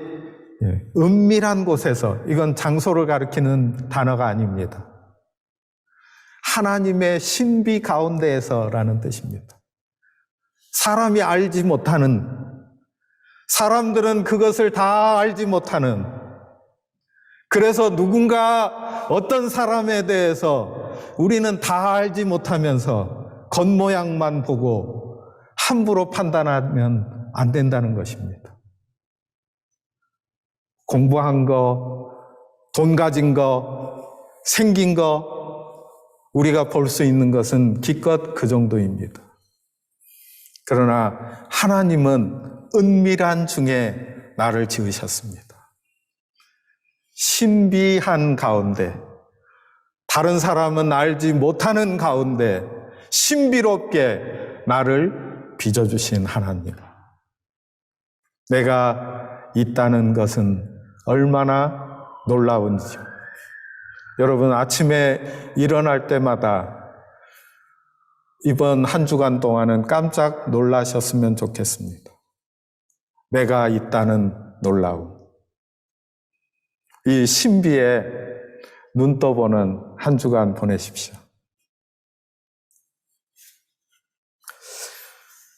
은밀한 곳에서, 이건 장소를 가리키는 단어가 아닙니다. 하나님의 신비 가운데에서라는 뜻입니다. 사람이 알지 못하는, 사람들은 그것을 다 알지 못하는, 그래서 누군가 어떤 사람에 대해서 우리는 다 알지 못하면서 겉모양만 보고 함부로 판단하면 안 된다는 것입니다. 공부한 거, 돈 가진 거, 생긴 거, 우리가 볼 수 있는 것은 기껏 그 정도입니다. 그러나 하나님은 은밀한 중에 나를 지으셨습니다. 신비한 가운데, 다른 사람은 알지 못하는 가운데 신비롭게 나를 빚어주신 하나님. 내가 있다는 것은 얼마나 놀라운지요. 여러분, 아침에 일어날 때마다 이번 한 주간 동안은 깜짝 놀라셨으면 좋겠습니다. 내가 있다는 놀라움. 이 신비에 눈 떠보는 한 주간 보내십시오.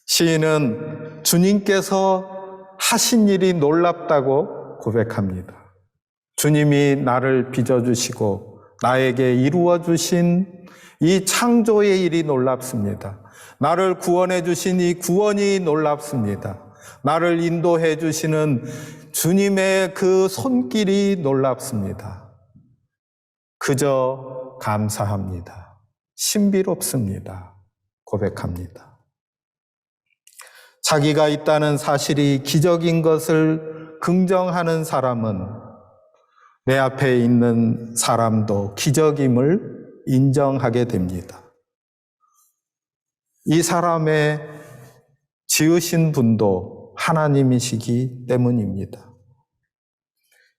시인은 주님께서 하신 일이 놀랍다고 고백합니다. 주님이 나를 빚어주시고 나에게 이루어주신 이 창조의 일이 놀랍습니다. 나를 구원해 주신 이 구원이 놀랍습니다. 나를 인도해 주시는 주님의 그 손길이 놀랍습니다. 그저 감사합니다. 신비롭습니다. 고백합니다. 자기가 있다는 사실이 기적인 것을 긍정하는 사람은 내 앞에 있는 사람도 기적임을 인정하게 됩니다. 이 사람의 지으신 분도 하나님이시기 때문입니다.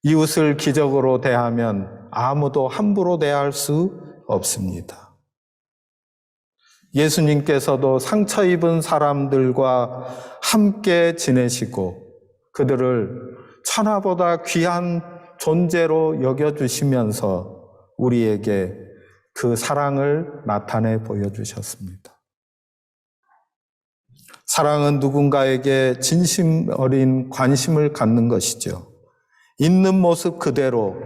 이웃을 기적으로 대하면 아무도 함부로 대할 수 없습니다. 예수님께서도 상처 입은 사람들과 함께 지내시고 그들을 천하보다 귀한 존재로 여겨주시면서 우리에게 그 사랑을 나타내 보여주셨습니다. 사랑은 누군가에게 진심 어린 관심을 갖는 것이죠. 있는 모습 그대로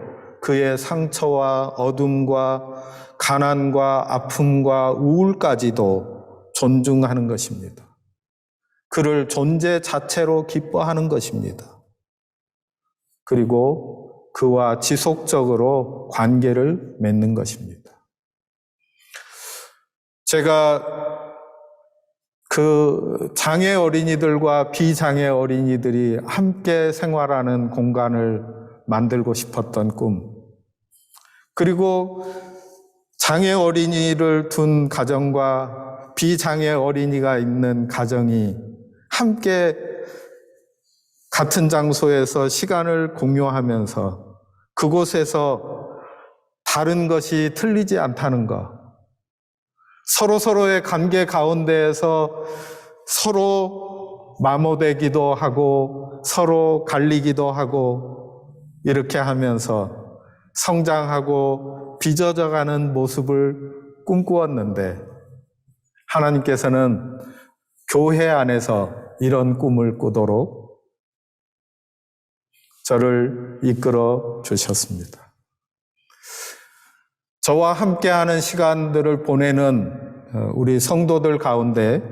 그의 상처와 어둠과 가난과 아픔과 우울까지도 존중하는 것입니다. 그를 존재 자체로 기뻐하는 것입니다. 그리고 그와 지속적으로 관계를 맺는 것입니다. 제가 그 장애 어린이들과 비장애 어린이들이 함께 생활하는 공간을 만들고 싶었던 꿈, 그리고 장애 어린이를 둔 가정과 비장애 어린이가 있는 가정이 함께 같은 장소에서 시간을 공유하면서 그곳에서 다른 것이 틀리지 않다는 것, 서로서로의 관계 가운데에서 서로 마모되기도 하고 서로 갈리기도 하고 이렇게 하면서 성장하고 빚어져가는 모습을 꿈꾸었는데 하나님께서는 교회 안에서 이런 꿈을 꾸도록 저를 이끌어 주셨습니다. 저와 함께하는 시간들을 보내는 우리 성도들 가운데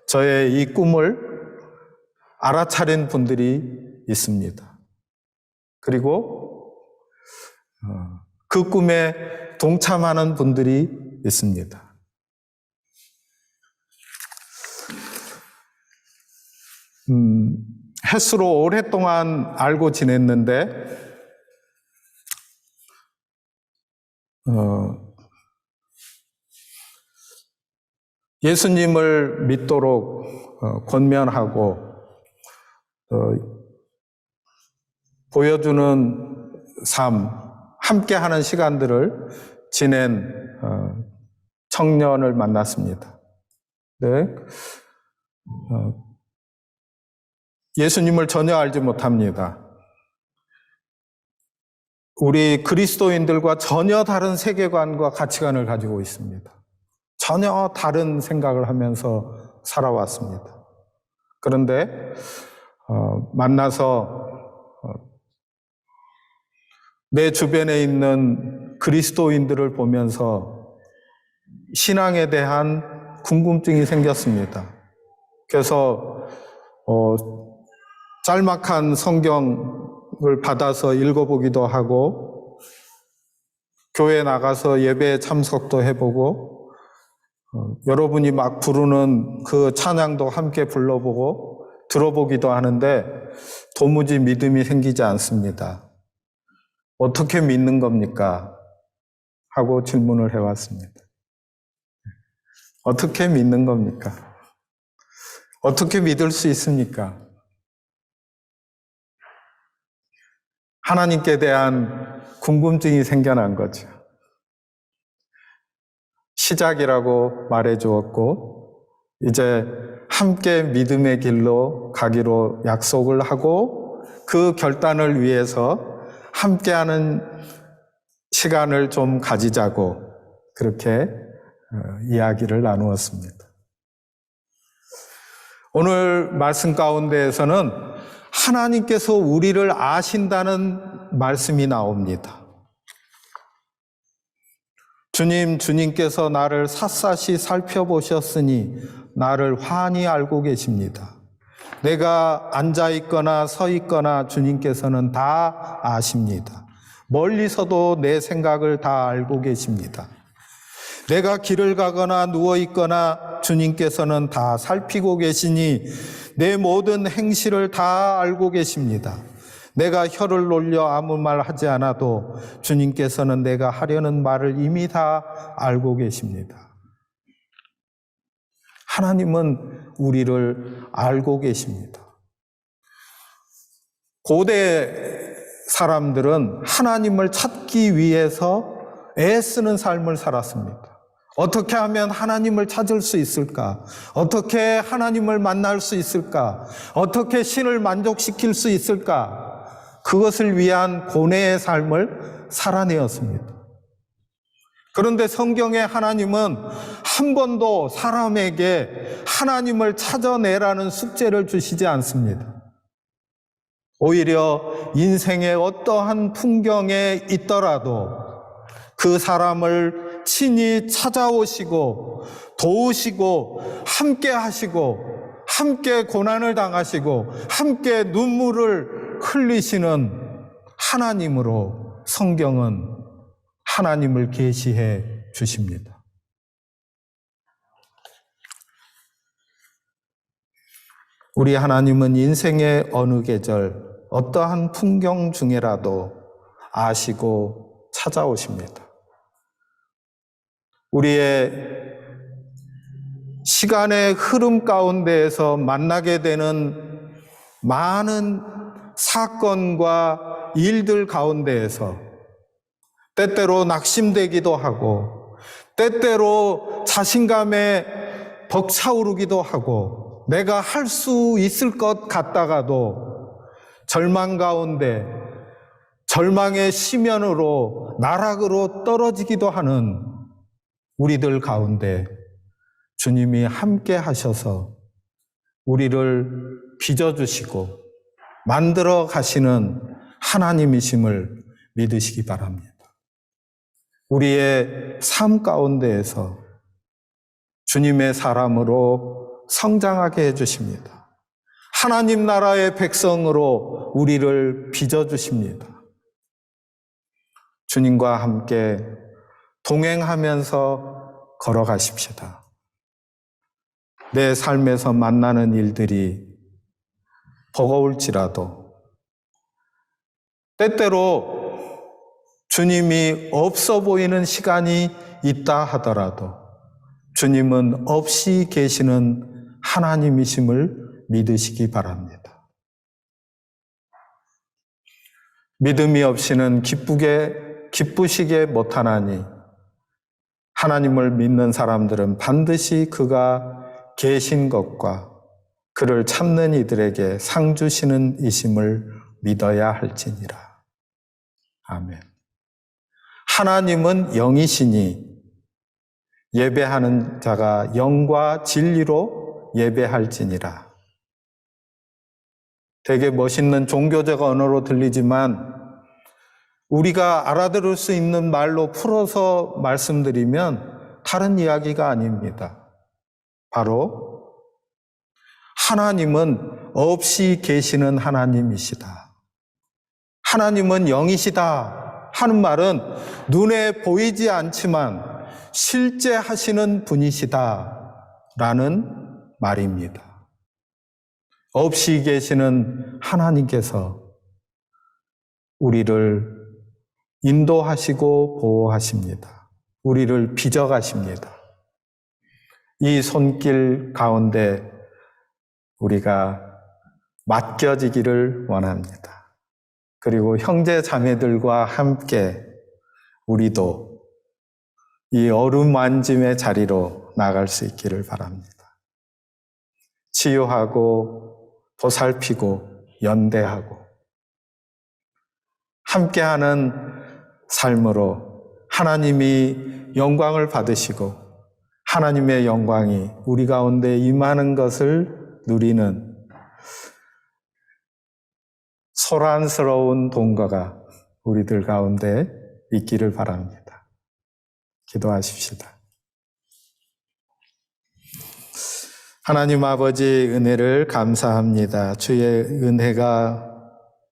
저의 이 꿈을 알아차린 분들이 있습니다. 그리고 그 꿈에 동참하는 분들이 있습니다. 햇수로 오랫동안 알고 지냈는데 예수님을 믿도록 권면하고 보여주는 삶, 함께하는 시간들을 지낸 청년을 만났습니다. 네. 예수님을 전혀 알지 못합니다. 우리 그리스도인들과 전혀 다른 세계관과 가치관을 가지고 있습니다. 전혀 다른 생각을 하면서 살아왔습니다. 그런데 만나서 내 주변에 있는 그리스도인들을 보면서 신앙에 대한 궁금증이 생겼습니다. 그래서 짤막한 성경을 받아서 읽어보기도 하고 교회 나가서 예배에 참석도 해보고 여러분이 막 부르는 그 찬양도 함께 불러보고 들어보기도 하는데 도무지 믿음이 생기지 않습니다. 어떻게 믿는 겁니까? 하고 질문을 해왔습니다. 어떻게 믿는 겁니까? 어떻게 믿을 수 있습니까? 하나님께 대한 궁금증이 생겨난 거죠. 시작이라고 말해 주었고, 이제 함께 믿음의 길로 가기로 약속을 하고, 그 결단을 위해서 함께하는 시간을 좀 가지자고, 그렇게 이야기를 나누었습니다. 오늘 말씀 가운데에서는 하나님께서 우리를 아신다는 말씀이 나옵니다. 주님께서 나를 샅샅이 살펴보셨으니 나를 환히 알고 계십니다. 내가 앉아있거나 서있거나 주님께서는 다 아십니다. 멀리서도 내 생각을 다 알고 계십니다. 내가 길을 가거나 누워있거나 주님께서는 다 살피고 계시니 내 모든 행실을 다 알고 계십니다. 내가 혀를 놀려 아무 말 하지 않아도 주님께서는 내가 하려는 말을 이미 다 알고 계십니다. 하나님은 우리를 알고 계십니다. 고대 사람들은 하나님을 찾기 위해서 애쓰는 삶을 살았습니다. 어떻게 하면 하나님을 찾을 수 있을까? 어떻게 하나님을 만날 수 있을까? 어떻게 신을 만족시킬 수 있을까? 그것을 위한 고뇌의 삶을 살아내었습니다. 그런데 성경의 하나님은 한 번도 사람에게 하나님을 찾아내라는 숙제를 주시지 않습니다. 오히려 인생의 어떠한 풍경에 있더라도 그 사람을 친히 찾아오시고 도우시고 함께 하시고 함께 고난을 당하시고 함께 눈물을 흘리시는 하나님으로 성경은 하나님을 계시해 주십니다. 우리 하나님은 인생의 어느 계절, 어떠한 풍경 중에라도 아시고 찾아오십니다. 우리의 시간의 흐름 가운데에서 만나게 되는 많은 사건과 일들 가운데에서 때때로 낙심되기도 하고 때때로 자신감에 벅차오르기도 하고 내가 할 수 있을 것 같다가도 절망 가운데 절망의 시면으로 나락으로 떨어지기도 하는 우리들 가운데 주님이 함께 하셔서 우리를 빚어주시고 만들어 가시는 하나님이심을 믿으시기 바랍니다. 우리의 삶 가운데에서 주님의 사람으로 성장하게 해주십니다. 하나님 나라의 백성으로 우리를 빚어주십니다. 주님과 함께 동행하면서 걸어가십시다. 내 삶에서 만나는 일들이 버거울지라도, 때때로 주님이 없어 보이는 시간이 있다 하더라도 주님은 없이 계시는 하나님이심을 믿으시기 바랍니다. 믿음이 없이는 기쁘시게 못하나니 하나님을 믿는 사람들은 반드시 그가 계신 것과 그를 찾는 이들에게 상 주시는 이심을 믿어야 할지니라. 아멘. 하나님은 영이시니 예배하는 자가 영과 진리로 예배할지니라. 되게 멋있는 종교적 언어로 들리지만 우리가 알아들을 수 있는 말로 풀어서 말씀드리면 다른 이야기가 아닙니다. 바로 하나님은 없이 계시는 하나님이시다. 하나님은 영이시다 하는 말은 눈에 보이지 않지만 실제 하시는 분이시다 라는 말입니다. 없이 계시는 하나님께서 우리를 인도하시고 보호하십니다. 우리를 빚어가십니다. 이 손길 가운데 우리가 맡겨지기를 원합니다. 그리고 형제 자매들과 함께 우리도 이 어루만짐의 자리로 나갈 수 있기를 바랍니다. 치유하고 보살피고 연대하고 함께하는 삶으로 하나님이 영광을 받으시고 하나님의 영광이 우리 가운데 임하는 것을 누리는 소란스러운 동거가 우리들 가운데 있기를 바랍니다. 기도하십시다. 하나님 아버지 은혜를 감사합니다. 주의 은혜가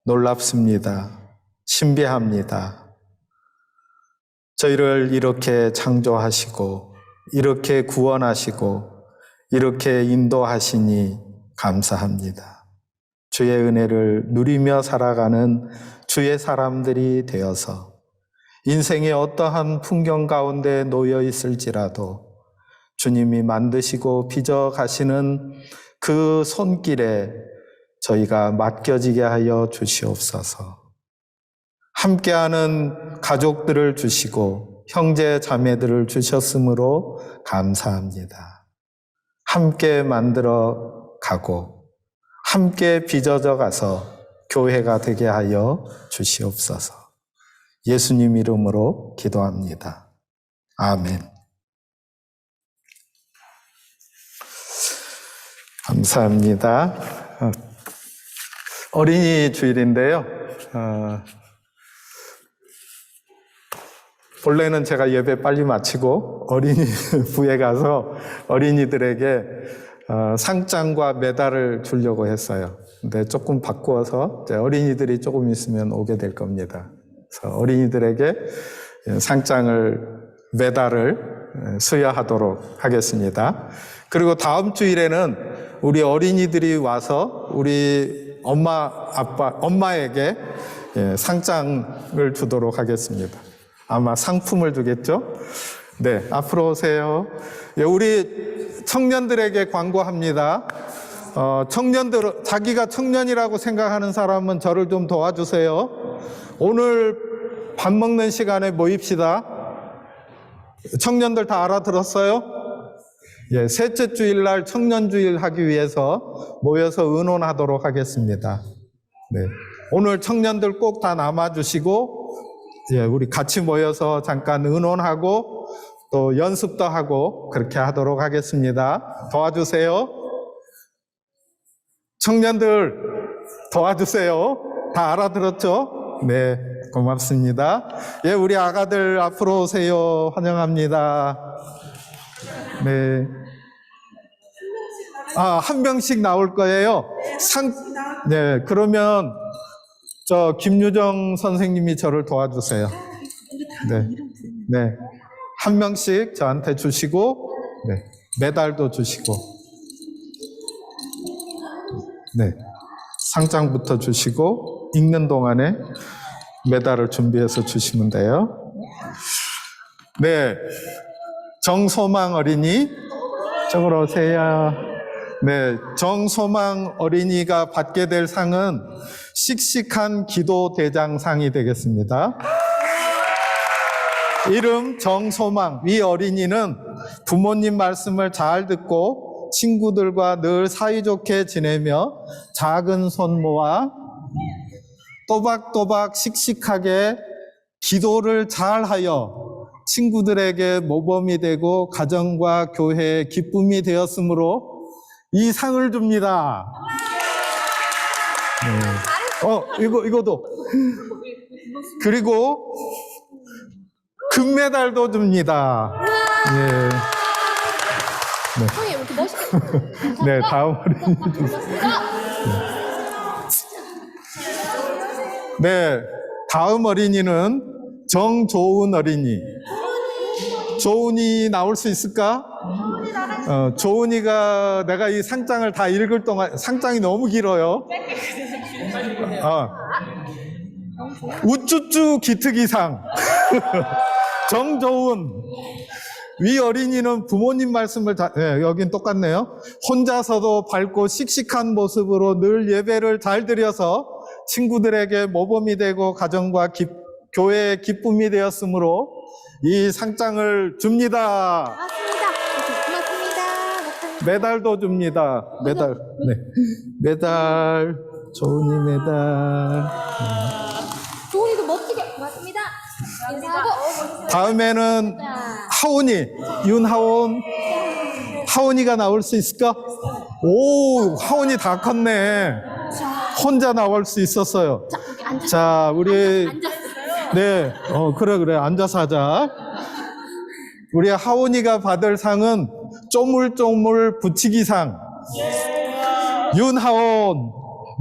놀랍습니다. 신비합니다. 저희를 이렇게 창조하시고 이렇게 구원하시고 이렇게 인도하시니 감사합니다. 주의 은혜를 누리며 살아가는 주의 사람들이 되어서 인생의 어떠한 풍경 가운데 놓여 있을지라도 주님이 만드시고 빚어 가시는 그 손길에 저희가 맡겨지게 하여 주시옵소서. 함께하는 가족들을 주시고 형제 자매들을 주셨으므로 감사합니다. 함께 만들어 가고 함께 빚어져 가서 교회가 되게 하여 주시옵소서. 예수님 이름으로 기도합니다. 아멘. 감사합니다. 어린이 주일인데요. 본래는 제가 예배 빨리 마치고 어린이부에 가서 어린이들에게 상장과 메달을 주려고 했어요. 근데 조금 바꾸어서 어린이들이 조금 있으면 오게 될 겁니다. 그래서 어린이들에게 상장을, 메달을 수여하도록 하겠습니다. 그리고 다음 주일에는 우리 어린이들이 와서 우리 엄마에게 상장을 주도록 하겠습니다. 아마 상품을 주겠죠? 네, 앞으로 오세요. 우리 청년들에게 광고합니다. 청년들, 자기가 청년이라고 생각하는 사람은 저를 좀 도와주세요. 오늘 밥 먹는 시간에 모입시다. 청년들 다 알아들었어요? 예, 셋째 주일날 청년주일 하기 위해서 모여서 의논하도록 하겠습니다. 네, 오늘 청년들 꼭 다 남아주시고, 예, 우리 같이 모여서 잠깐 의논하고 또 연습도 하고 그렇게 하도록 하겠습니다. 도와주세요. 청년들 도와주세요. 다 알아들었죠? 네, 고맙습니다. 예, 우리 아가들 앞으로 오세요. 환영합니다. 네. 한 명씩 나올 거예요. 네, 그러면 저 김유정 선생님이 저를 도와주세요. 네, 네, 한 명씩 저한테 주시고, 네, 메달도 주시고, 네, 상장부터 주시고 읽는 동안에 메달을 준비해서 주시면 돼요. 네, 정소망 어린이 쪽으로 오세요. 네, 정소망 어린이가 받게 될 상은 씩씩한 기도 대장상이 되겠습니다. 이름 정소망. 이 어린이는 부모님 말씀을 잘 듣고 친구들과 늘 사이좋게 지내며 작은 손 모아 또박또박 씩씩하게 기도를 잘하여 친구들에게 모범이 되고 가정과 교회의 기쁨이 되었으므로 이 상을 줍니다. 네. 이거도. 그리고 금메달도 줍니다. 예. 형님 이렇게 멋있게. 네, 다음 어린이 주세요. 네, 다음 어린이는 정조은 어린이. 조은이 나올 수 있을까? 조은이가 내가 이 상장을 다 읽을 동안 상장이 너무 길어요. 우쭈쭈 기특이상. 정조은. 위 어린이는 부모님 말씀을 여긴 똑같네요. 혼자서도 밝고 씩씩한 모습으로 늘 예배를 잘 드려서 친구들에게 모범이 되고 가정과 교회의 기쁨이 되었으므로 이 상장을 줍니다. 고맙습니다. 메달도 줍니다. 메달. 네. 메달. 조은이 메달. 조은이도 멋지게. 고맙습니다. 인사하고. 다음에는 하온이, 윤하온. 하온이가 나올 수 있을까? 오, 하온이 다 컸네. 혼자 나올 수 있었어요. 자, 우리. 네, 그래. 앉아서 하자. 우리 하온이가 받을 상은 쪼물쪼물 붙이기상. 윤하온.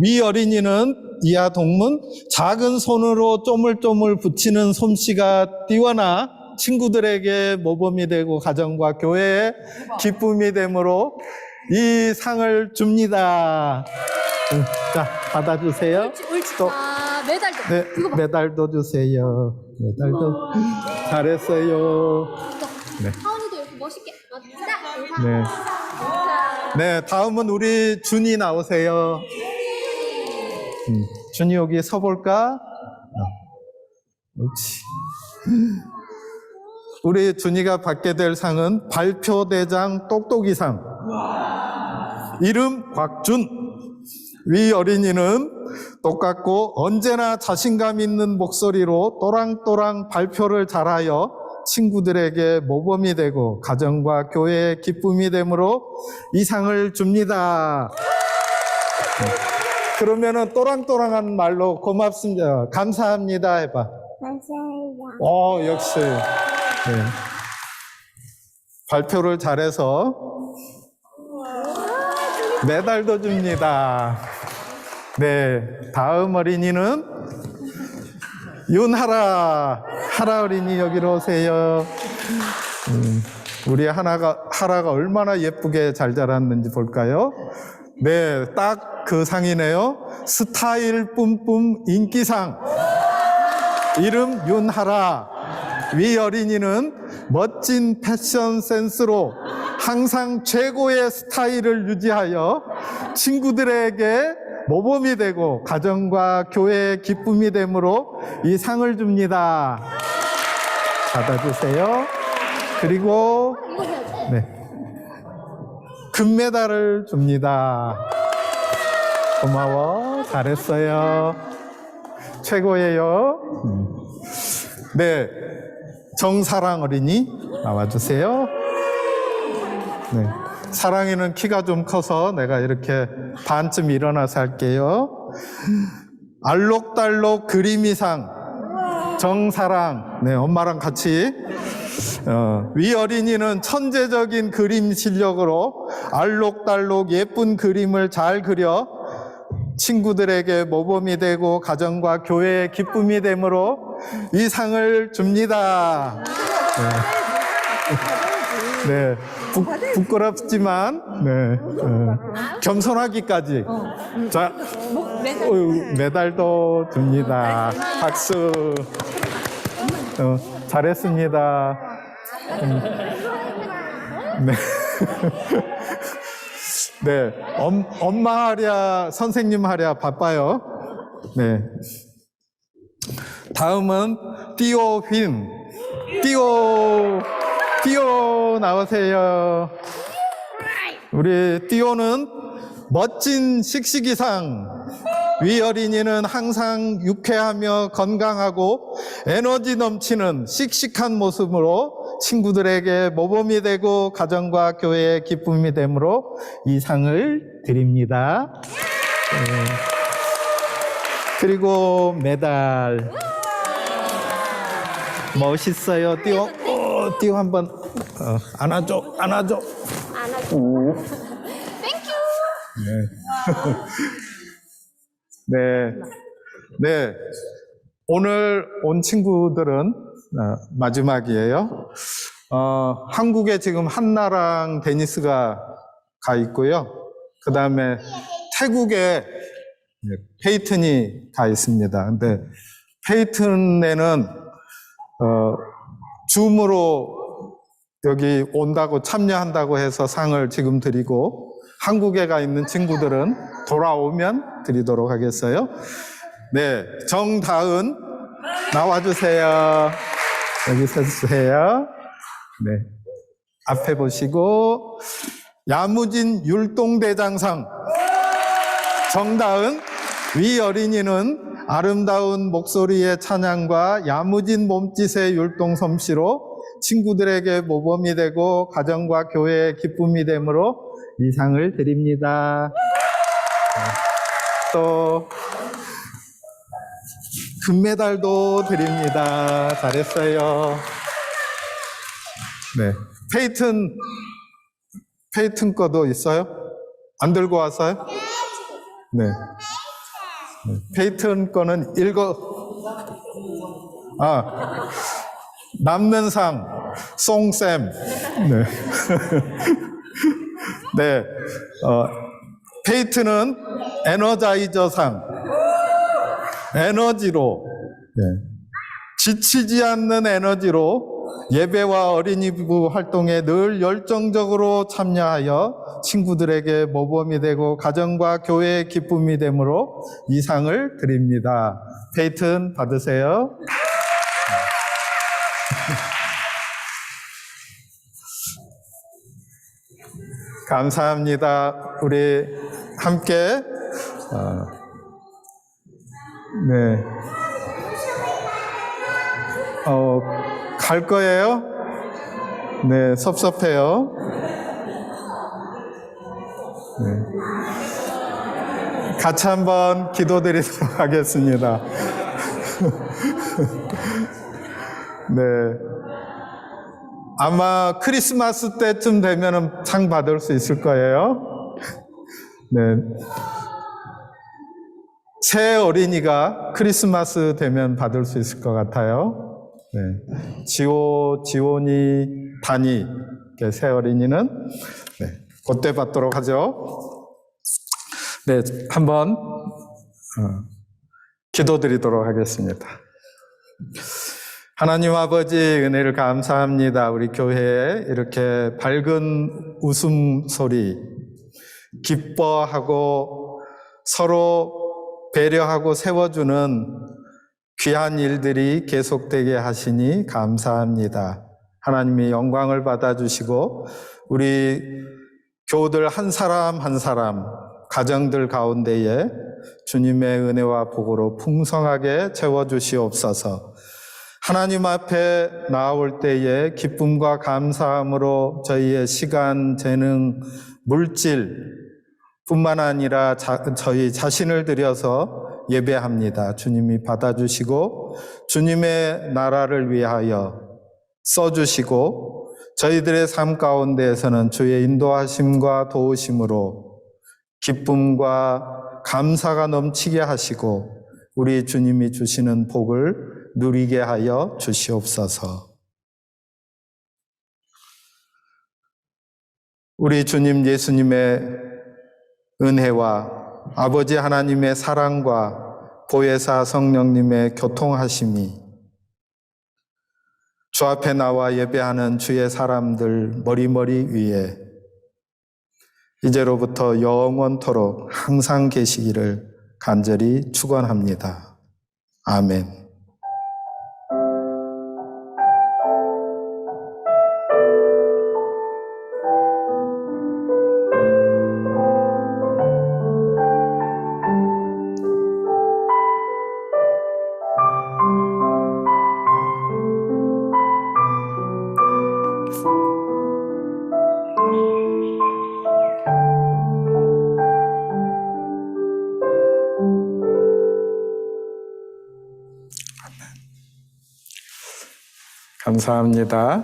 위 어린이는 이하 동문 작은 손으로 쪼물쪼물 붙이는 솜씨가 뛰어나 친구들에게 모범이 되고 가정과 교회에 기쁨이 되므로 이 상을 줍니다. 자, 받아주세요. 또. 메달도. 네, 이거 메달도 주세요. 메달도. 잘했어요. 네. 하은이도 이렇게 멋있게. 고맙습니다. 네. 네, 다음은 우리 준이 나오세요. 준이 여기 서볼까? 옳지. 우리 준이가 받게 될 상은 발표대장 똑똑이상. 이름 곽준. 위 어린이는 똑같고 언제나 자신감 있는 목소리로 또랑또랑 발표를 잘하여 친구들에게 모범이 되고 가정과 교회의 기쁨이 되므로 이 상을 줍니다. 그러면은 또랑또랑한 말로 고맙습니다. 감사합니다 해봐. 감사합니다. 역시. 네. 발표를 잘해서 메달도 줍니다. 네, 다음 어린이는 윤하라. 하라 어린이 여기로 오세요. 우리 하라가 얼마나 예쁘게 잘 자랐는지 볼까요? 네, 딱 그 상이네요. 스타일 뿜뿜 인기상. 이름 윤하라. 위 어린이는 멋진 패션 센스로 항상 최고의 스타일을 유지하여 친구들에게 모범이 되고 가정과 교회의 기쁨이 되므로 이 상을 줍니다. 받아주세요. 그리고 네, 금메달을 줍니다. 고마워. 잘했어요. 최고예요. 네, 정사랑 어린이 나와주세요. 네, 사랑이는 키가 좀 커서 내가 이렇게 반쯤 일어나서 할게요. 알록달록 그림이상 정사랑. 네, 엄마랑 같이. 위 어린이는 천재적인 그림 실력으로 알록달록 예쁜 그림을 잘 그려 친구들에게 모범이 되고 가정과 교회의 기쁨이 되므로 이 상을 줍니다. 네. 네, 부끄럽지만, 네, 겸손하기까지. 자, 메달도 줍니다. 박수. 잘했습니다. 네. 네, 엄마 하랴, 선생님 하랴 바빠요. 네. 다음은 띠오 휜. 띠오 나오세요. 우리 띠오는 멋진 씩씩이상. 위 어린이는 항상 유쾌하며 건강하고 에너지 넘치는 씩씩한 모습으로 친구들에게 모범이 되고 가정과 교회의 기쁨이 되므로 이 상을 드립니다. 네. 그리고 메달. 멋있어요. 띠오 한번 안아줘. 땡큐. 네. 네. 오늘 온 친구들은 마지막이에요. 한국에 지금 한나랑 데니스가 가 있고요. 그 다음에 태국에 페이튼이 가 있습니다. 근데 페이튼에는 줌으로 여기 온다고 참여한다고 해서 상을 지금 드리고, 한국에 가 있는 친구들은 돌아오면 드리도록 하겠어요. 네, 정다은 나와주세요. 여기 서주세요. 네, 앞에 보시고 야무진 율동대장상 정다은. 위 어린이는 아름다운 목소리의 찬양과 야무진 몸짓의 율동 솜씨로 친구들에게 모범이 되고 가정과 교회의 기쁨이 되므로 이 상을 드립니다. 또 금메달도 드립니다. 잘했어요. 네, 페이튼 거도 있어요? 안 들고 왔어요? 네. 페이튼 거는 남는 상, 송쌤. 네. 네. 페이튼은 에너자이저상. 에너지로, 지치지 않는 에너지로 예배와 어린이부 활동에 늘 열정적으로 참여하여 친구들에게 모범이 되고 가정과 교회의 기쁨이 되므로 이 상을 드립니다. 페이튼 받으세요. 감사합니다. 우리 함께 네. 갈 거예요? 네, 섭섭해요. 네. 같이 한번 기도드리도록 하겠습니다. 네. 아마 크리스마스 때쯤 되면은 상 받을 수 있을 거예요. 네. 새 어린이가 크리스마스 되면 받을 수 있을 것 같아요. 네. 지온이, 다니, 새 어린이는 네. 그때 받도록 하죠. 네, 한번 기도드리도록 하겠습니다. 하나님 아버지 은혜를 감사합니다. 우리 교회에 이렇게 밝은 웃음소리, 기뻐하고 서로 배려하고 세워주는 귀한 일들이 계속되게 하시니 감사합니다. 하나님이 영광을 받아주시고 우리 교우들 한 사람 한 사람, 가정들 가운데에 주님의 은혜와 복으로 풍성하게 채워주시옵소서. 하나님 앞에 나올 때에 기쁨과 감사함으로 저희의 시간, 재능, 물질 뿐만 아니라 저희 자신을 들여서 예배합니다. 주님이 받아주시고 주님의 나라를 위하여 써주시고 저희들의 삶 가운데에서는 주의 인도하심과 도우심으로 기쁨과 감사가 넘치게 하시고 우리 주님이 주시는 복을 누리게 하여 주시옵소서. 우리 주님 예수님의 은혜와 아버지 하나님의 사랑과 보혜사 성령님의 교통하심이 주 앞에 나와 예배하는 주의 사람들 머리머리 위에 이제로부터 영원토록 항상 계시기를 간절히 축원합니다. 아멘. 감사합니다.